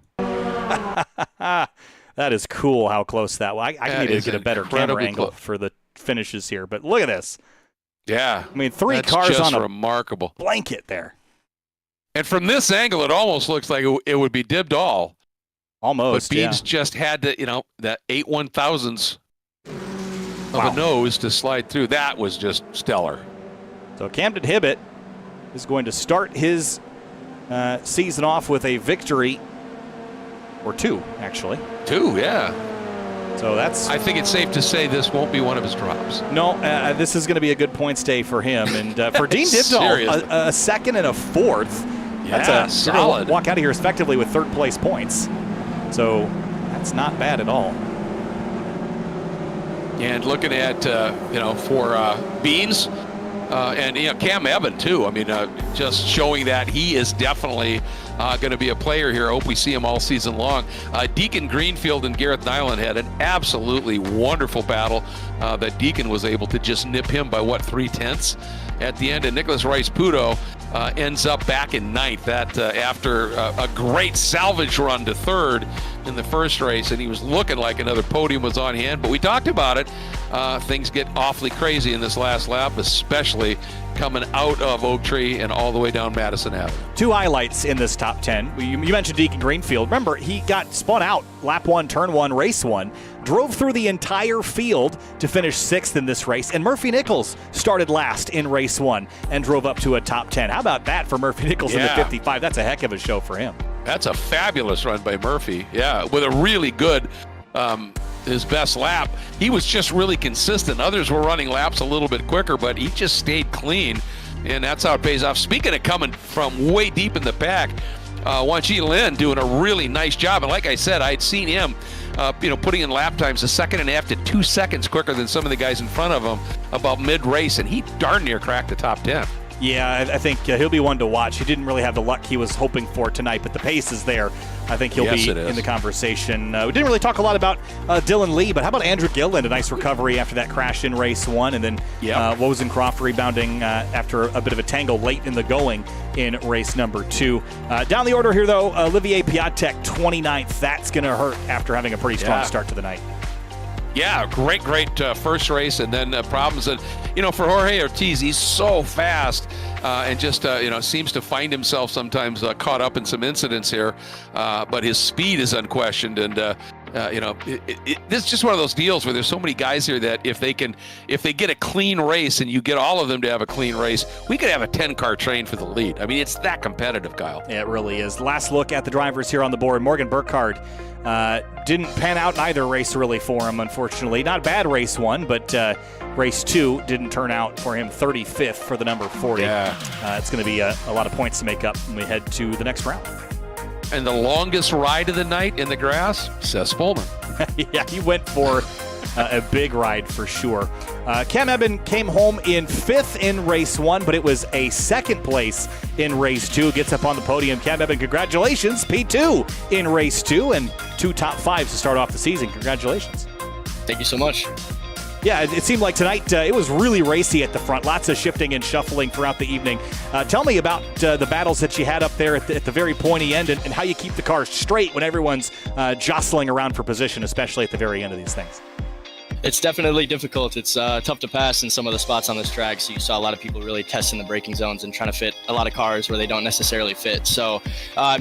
That is cool. How close that was. I need to get a better camera angle for the finishes here. But look at this. Yeah. I mean, three cars on a remarkable blanket there. And from this angle, it almost looks like it would be Dibdahl. Almost. But Beans just had to, that 8/1000ths of a nose to slide through. That was just stellar. So Camden Hibbett is going to start his season off with a victory, or two, actually. 2, yeah. So that's. I think it's safe to say this won't be one of his drops. No, this is going to be a good points day for him, and for Dean Dibdahl, a second and a fourth. Yeah, that's solid. Walk out of here effectively with third place points. So that's not bad at all. And looking at, for Beans, And Cam Evan too. I mean, just showing that he is definitely going to be a player here. I hope we see him all season long. Deacon Greenfield and Gareth Nyland had an absolutely wonderful battle that Deacon was able to just nip him by 3/10 at the end. And Nicholas Rice-Puto ends up back in ninth after a great salvage run to third in the first race, and he was looking like another podium was on hand. But we talked about it. Things get awfully crazy in this last lap, especially coming out of Oak Tree and all the way down Madison Avenue. Two highlights in this top 10. You mentioned Deacon Greenfield. Remember, he got spun out lap 1, turn 1, race 1, drove through the entire field to finish 6th in this race, and Murphy Nichols started last in race 1 and drove up to a top 10. How about that for Murphy Nichols in the 55? That's a heck of a show for him. That's a fabulous run by Murphy. Yeah, with a really good his best lap. He was just really consistent. Others were running laps a little bit quicker, but he just stayed clean, and that's how it pays off. Speaking of coming from way deep in the pack, Wanji Lin doing a really nice job. And like I said, I had seen him putting in lap times 1.5 to 2 seconds quicker than some of the guys in front of him about mid-race, and he darn near cracked the top 10. Yeah, I think he'll be one to watch. He didn't really have the luck he was hoping for tonight, but the pace is there. I think he'll be in the conversation. We didn't really talk a lot about Dylan Lee, but how about Andrew Gilliland? A nice recovery after that crash in race 1, and then Wozencroft rebounding after a bit of a tangle late in the going in race number 2. Down the order here, though, Olivier Piatek, 29th. That's going to hurt after having a pretty strong start to the night. Yeah, great first race, and then problems. And for Jorge Ortiz, he's so fast, and just seems to find himself sometimes caught up in some incidents here. But his speed is unquestioned, and this is just one of those deals where there's so many guys here that if they get a clean race and you get all of them to have a clean race, we could have a 10-car train for the lead. I mean, it's that competitive, Kyle. Yeah, it really is. Last look at the drivers here on the board. Morgan Burkhardt didn't pan out in either race really for him, unfortunately. Not a bad race 1, but race 2 didn't turn out for him. 35th for the number 40. Yeah. It's going to be a lot of points to make up when we head to the next round. And the longest ride of the night in the grass, Seth Pullman. Yeah, he went for a big ride for sure. Cam Evan came home in 5th in race 1, but it was a 2nd place in race 2. Gets up on the podium. Cam Evan, congratulations. P2 in race 2 and 2 top 5s to start off the season. Congratulations. Thank you so much. Yeah, it seemed like tonight it was really racy at the front. Lots of shifting and shuffling throughout the evening. Tell me about the battles that you had up there at the very pointy end and how you keep the cars straight when everyone's jostling around for position, especially at the very end of these things. It's definitely difficult. It's tough to pass in some of the spots on this track. So you saw a lot of people really testing the braking zones and trying to fit a lot of cars where they don't necessarily fit. So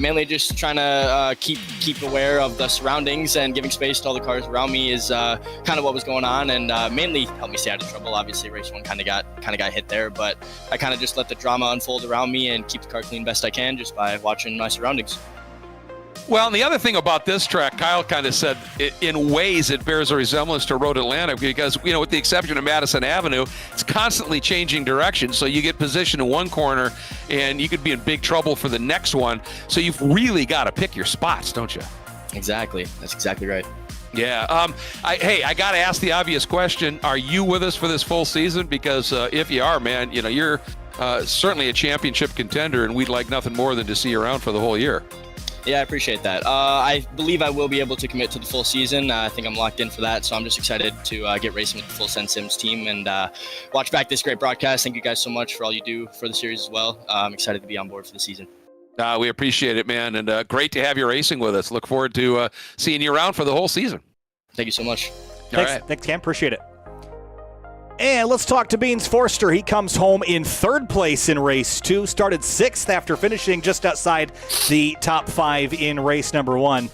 mainly just trying to keep aware of the surroundings and giving space to all the cars around me is kind of what was going on, and mainly helped me stay out of trouble. Obviously, race 1 kind of got hit there, but I kind of just let the drama unfold around me and keep the car clean best I can just by watching my surroundings. Well, and the other thing about this track, Kyle kind of said, in ways it bears a resemblance to Road Atlanta because, with the exception of Madison Avenue, it's constantly changing direction. So you get positioned in one corner and you could be in big trouble for the next one. So you've really got to pick your spots, don't you? Exactly. That's exactly right. Yeah. I got to ask the obvious question. Are you with us for this full season? Because if you are, man, you're certainly a championship contender, and we'd like nothing more than to see you around for the whole year. Yeah, I appreciate that. I believe I will be able to commit to the full season. I think I'm locked in for that, so I'm just excited to get racing with the full Sen Sims team and watch back this great broadcast. Thank you guys so much for all you do for the series as well. I'm excited to be on board for the season. We appreciate it, man, and great to have you racing with us. Look forward to seeing you around for the whole season. Thank you so much. Thanks, Cam. Appreciate it. And let's talk to Beans Forster. He comes home in 3rd place in race 2, started 6th after finishing just outside the top 5 in race number 1.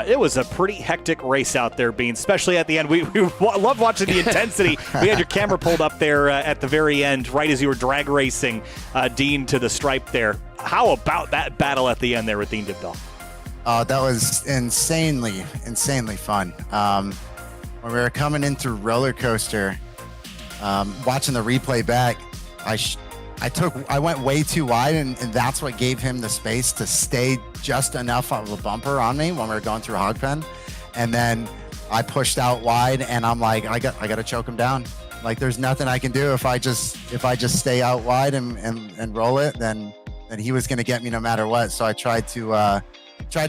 It was a pretty hectic race out there, Beans, especially at the end. We love watching the intensity. We had your camera pulled up there at the very end, right as you were drag racing Dean to the stripe there. How about that battle at the end there with Dean Dibdahl? Oh, that was insanely fun. When we were coming in through roller coaster, watching the replay back, I went way too wide, and that's what gave him the space to stay just enough of a bumper on me when we were going through Hogpen. And then I pushed out wide, and I'm like, I got to choke him down. Like there's nothing I can do if I just stay out wide and roll it, then he was going to get me no matter what. So I tried to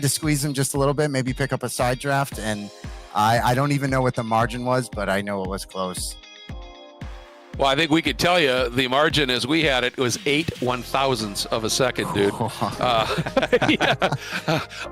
squeeze him just a little bit, maybe pick up a side draft, and I don't even know what the margin was, but I know it was close. Well, I think we could tell you the margin as we had it was 8/1000ths of a second, dude.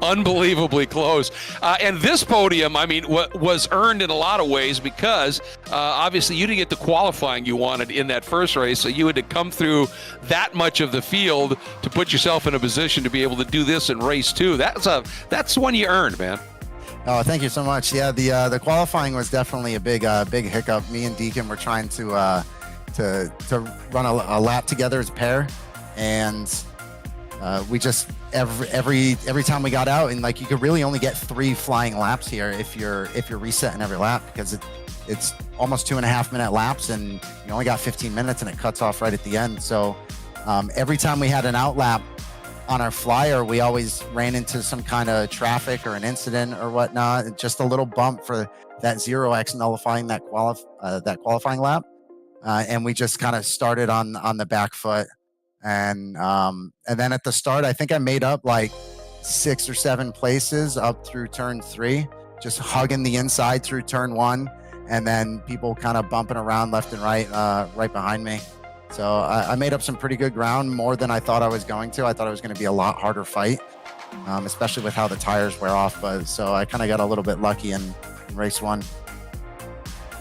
Unbelievably close. And this podium, I mean, was earned in a lot of ways because obviously you didn't get the qualifying you wanted in that first race, so you had to come through that much of the field to put yourself in a position to be able to do this in race 2. That's one you earned, man. Oh, thank you so much. Yeah, the qualifying was definitely a big hiccup. Me and Deacon were trying to run a lap together as a pair, and we just every time we got out, and like you could really only get 3 flying laps here if you're resetting every lap, because it's almost 2.5-minute laps, and you only got 15 minutes, and it cuts off right at the end. So every time we had an out lap on our flyer, we always ran into some kind of traffic or an incident or whatnot. Just a little bump for that 0x nullifying that qualifying lap, and we just kind of started on the back foot. And then at the start, I think I made up like 6 or 7 places up through turn 3, just hugging the inside through turn 1, and then people kind of bumping around left and right behind me. So I made up some pretty good ground, more than I thought I was going to. I thought it was going to be a lot harder fight, especially with how the tires wear off. But so I kind of got a little bit lucky in race 1.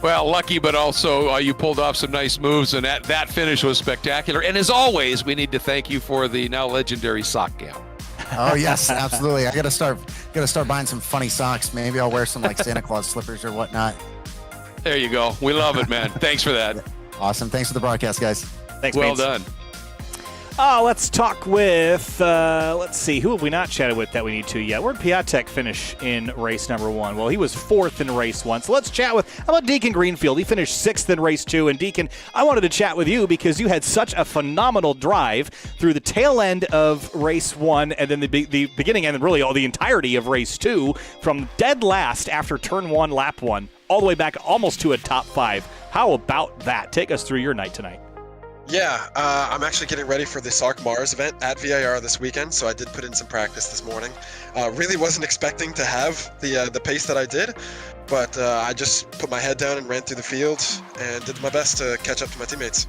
Well, lucky, but also you pulled off some nice moves, and that finish was spectacular. And as always, we need to thank you for the now legendary sock gown. Oh yes, absolutely. I gotta start buying some funny socks. Maybe I'll wear some like Santa Claus slippers or whatnot. There you go. We love it, man. Thanks for that. Awesome. Thanks for the broadcast, guys. Thanks, well mates. done. Let's talk with, let's see, who have we not chatted with that we need to yet? Where'd Piatek finish in race number 1? Well, he was 4th in race 1. So let's chat with, how about Deacon Greenfield? He finished 6th in race 2. And Deacon, I wanted to chat with you because you had such a phenomenal drive through the tail end of race 1 and then the beginning and really all the entirety of race 2, from dead last after turn 1, lap 1, all the way back almost to a top 5. How about that? Take us through your night tonight. Yeah, I'm actually getting ready for the SARC Mars event at VIR this weekend, so I did put in some practice this morning. Really wasn't expecting to have the pace that I did, but I just put my head down and ran through the field and did my best to catch up to my teammates.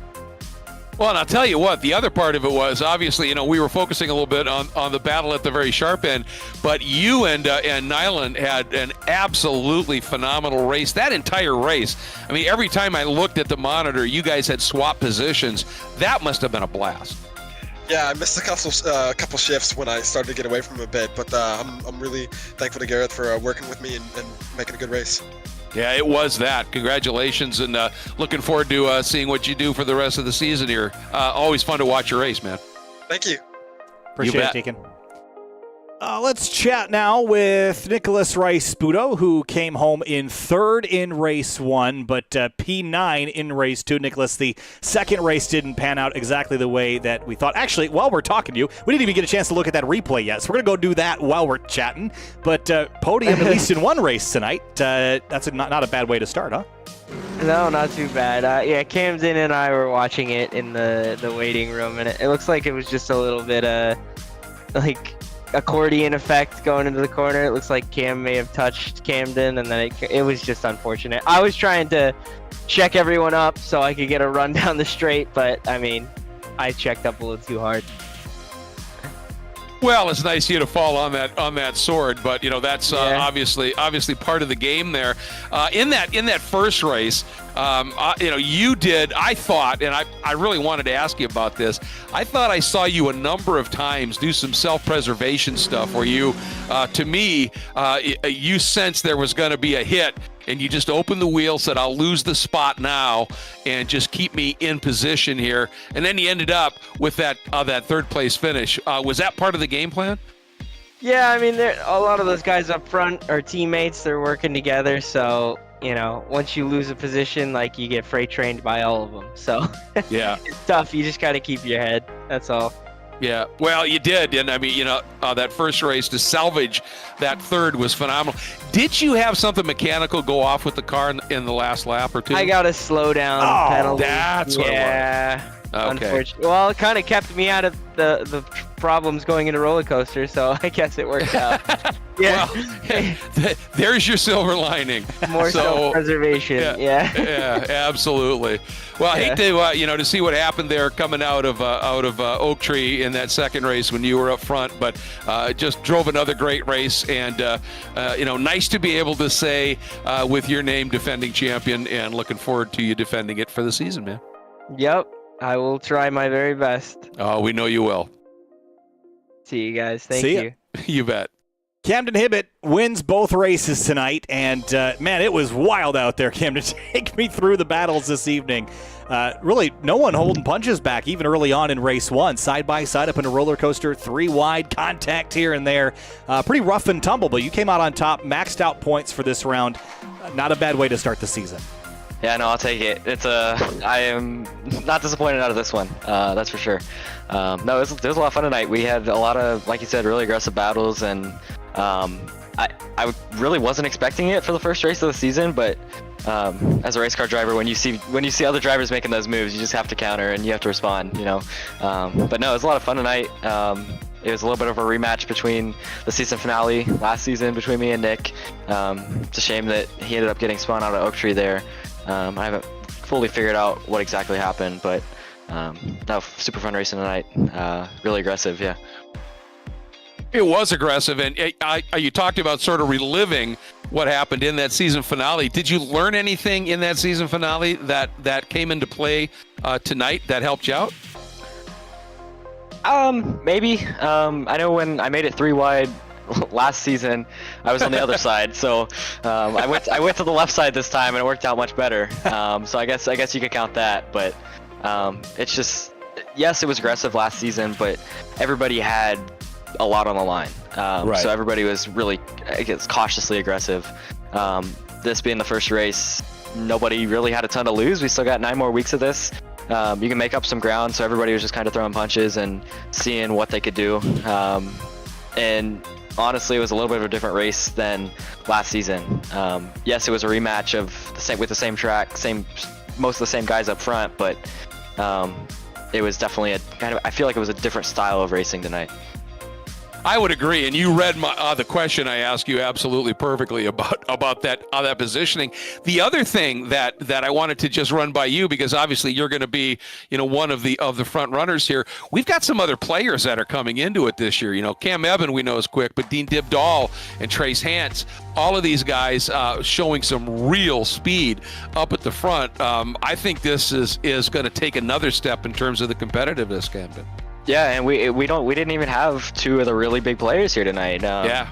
Well, and I'll tell you what, the other part of it was, obviously, we were focusing a little bit on the battle at the very sharp end, but you and Nyland had an absolutely phenomenal race. That entire race, I mean, every time I looked at the monitor, you guys had swapped positions. That must have been a blast. Yeah, I missed a couple shifts when I started to get away from him a bit, but I'm really thankful to Gareth for working with me and making a good race. Yeah, it was that. Congratulations, and looking forward to seeing what you do for the rest of the season here. Always fun to watch your race, man. Thank you. Appreciate it, Deacon. Let's chat now with Nicholas Rice-Sputo, who came home in 3rd in race 1, but P9 in race 2. Nicholas, the second race didn't pan out exactly the way that we thought. Actually, while we're talking to you, we didn't even get a chance to look at that replay yet, so we're going to go do that while we're chatting. But podium, at least in one race tonight, that's not a bad way to start, huh? No, not too bad. Yeah, Camden and I were watching it in the waiting room, and it looks like it was just a little bit like accordion effect going into the corner. It looks like Cam may have touched Camden, and then it was just unfortunate. I was trying to check everyone up so I could get a run down the straight, but I mean, I checked up a little too hard. Well, it's nice of you to fall on that sword, but that's obviously part of the game there. In that first race, you did. I thought, and I really wanted to ask you about this. I thought I saw you a number of times do some self-preservation stuff where you, to me, you sensed there was going to be a hit. And you just opened the wheel, said, I'll lose the spot now, and just keep me in position here. And then you ended up with that third place finish. Was that part of the game plan? Yeah, I mean, a lot of those guys up front are teammates. They're working together. So, once you lose a position, like, you get freight trained by all of them. So, yeah, it's tough. You just got to keep your head. That's all. Yeah, well, you did, and I mean, that first race to salvage that third was phenomenal. Did you have something mechanical go off with the car in the last lap or two? I got a slowdown penalty. That's what it was. Yeah. Okay. Unfortunately, well, it kind of kept me out of the problems going into roller coaster, so I guess it worked out. Yeah. Well, there's your silver lining. More self-preservation. Yeah, absolutely. Well, I hate to to see what happened there coming out of Oak Tree in that second race when you were up front, but just drove another great race, and nice to be able to say with your name defending champion, and looking forward to you defending it for the season, man. Yep. I will try my very best. Oh, we know you will. See you guys. Thank you. You bet. Camden Hibbett wins both races tonight, and man, it was wild out there, Camden. Take me through the battles this evening. Really, no one holding punches back, even early on in race one. Side by side up in a roller coaster, 3 wide, contact here and there. Pretty rough and tumble, but you came out on top, maxed out points for this round. Not a bad way to start the season. Yeah, no, I'll take it. I am not disappointed out of this one. That's for sure. No, it was a lot of fun tonight. We had a lot of, like you said, really aggressive battles, and I really wasn't expecting it for the first race of the season. But as a race car driver, when you see other drivers making those moves, you just have to counter and you have to respond. But no, it was a lot of fun tonight. It was a little bit of a rematch between the season finale last season between me and Nick. It's a shame that he ended up getting spun out of Oak Tree there. I haven't fully figured out what exactly happened, but no, super fun racing tonight. Really aggressive, yeah. It was aggressive, and you talked about sort of reliving what happened in that season finale. Did you learn anything in that season finale that came into play tonight that helped you out? Maybe. I know when I made it 3 wide last season, I was on the other side, so I went to the left side this time, and it worked out much better. So I guess you could count that, but it's just, yes, it was aggressive last season, but everybody had a lot on the line. Right. So everybody was really, I guess, cautiously aggressive. This being the first race, nobody really had a ton to lose. We still got 9 more weeks of this. You can make up some ground, so everybody was just kind of throwing punches and seeing what they could do. And honestly, it was a little bit of a different race than last season. Yes, it was a rematch with the same track, most of the same guys up front, but it was definitely I feel like it was a different style of racing tonight. I would agree, and you read the question I asked you absolutely perfectly about that positioning. The other thing that I wanted to just run by you, because obviously you're going to be one of the front runners here. We've got some other players that are coming into it this year. Cam Evan we know is quick, but Dean Dibdahl and Trace Hance, all of these guys showing some real speed up at the front. I think this is going to take another step in terms of the competitiveness, Camden. Yeah, and we didn't even have 2 of the really big players here tonight.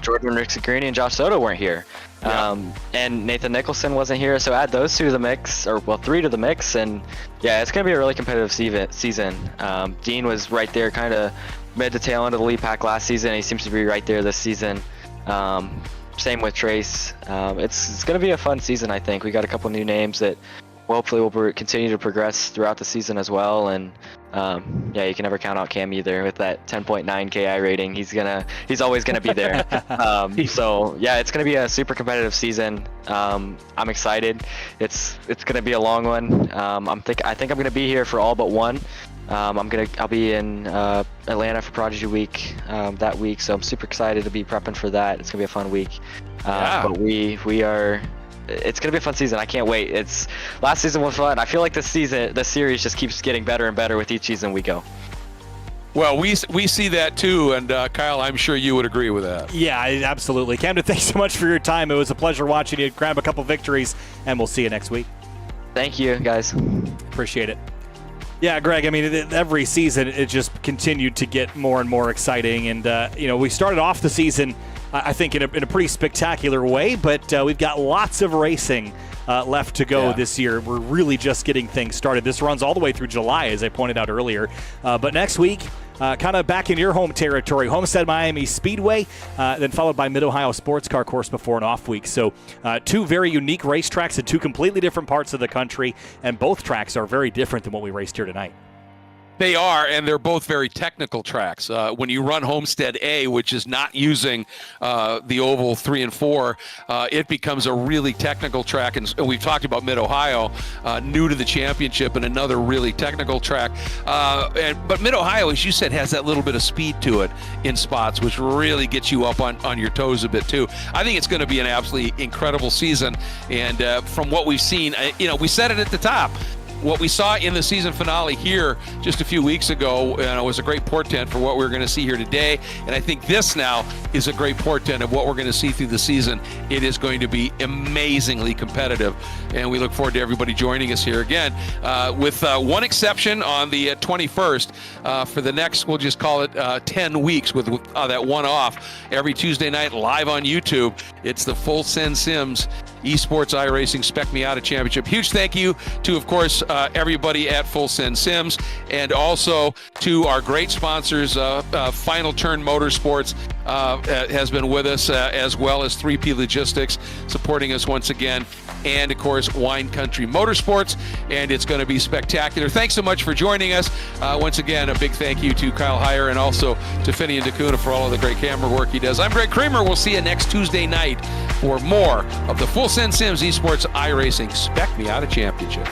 Jordan Rixigrini and Josh Soto weren't here. And Nathan Nicholson wasn't here, so add those 2 to the mix, 3 to the mix, and yeah, it's going to be a really competitive season. Dean was right there kind of mid to tail end of the lead pack last season, and he seems to be right there this season. Same with Trace. It's going to be a fun season, I think. We got a couple new names that hopefully will continue to progress throughout the season as well, and you can never count out Cam either. With that 10.9 KI rating, he's always gonna be there. So yeah, it's gonna be a super competitive season. I'm excited. It's gonna be a long one. I think I'm gonna be here for all but one. I'll be in Atlanta for Prodigy Week that week, so I'm super excited to be prepping for that. It's gonna be a fun week. But we are. It's gonna be a fun season. I can't wait. Last season was fun. I feel like this series just keeps getting better and better with each season we go. Well, we see that too, and Kyle, I'm sure you would agree with that. Yeah, absolutely. Camden, thanks so much for your time. It was a pleasure watching you grab a couple victories, and we'll see you next week. Thank you, guys. Appreciate it. Yeah, Greg, I mean, every season it just continued to get more and more exciting, and we started off the season, I think, in a pretty spectacular way, but we've got lots of racing left to go this year. We're really just getting things started. This runs all the way through July, as I pointed out earlier. But next week, kind of back in your home territory, Homestead Miami Speedway, then followed by Mid-Ohio Sports Car Course before an off week. So 2 very unique racetracks in 2 completely different parts of the country, and both tracks are very different than what we raced here tonight. They are, and they're both very technical tracks. When you run Homestead A, which is not using the Oval 3 and 4, it becomes a really technical track. And we've talked about Mid-Ohio, new to the championship, and another really technical track. But Mid-Ohio, as you said, has that little bit of speed to it in spots, which really gets you up on your toes a bit too. I think it's going to be an absolutely incredible season. And from what we've seen, we said it at the top. What we saw in the season finale here just a few weeks ago was a great portent for what we're going to see here today. And I think this now is a great portent of what we're going to see through the season. It is going to be amazingly competitive. And we look forward to everybody joining us here again, with one exception on the 21st. For the next, we'll just call it 10 weeks with that one off every Tuesday night live on YouTube. It's the Full Send Sims Esports iRacing Spec Miata Championship. Huge thank you to, of course, everybody at Full Send Sims, and also to our great sponsors. Final Turn Motorsports has been with us, as well as 3P Logistics supporting us once again, and of course Wine Country Motorsports, and it's going to be spectacular. Thanks so much for joining us. Once again, a big thank you to Kyle Heyer and also to Finian DeCuna for all of the great camera work he does. I'm Greg Kramer. We'll see you next Tuesday night for more of the Full Send Sims Esports iRacing Spec Miata Championship.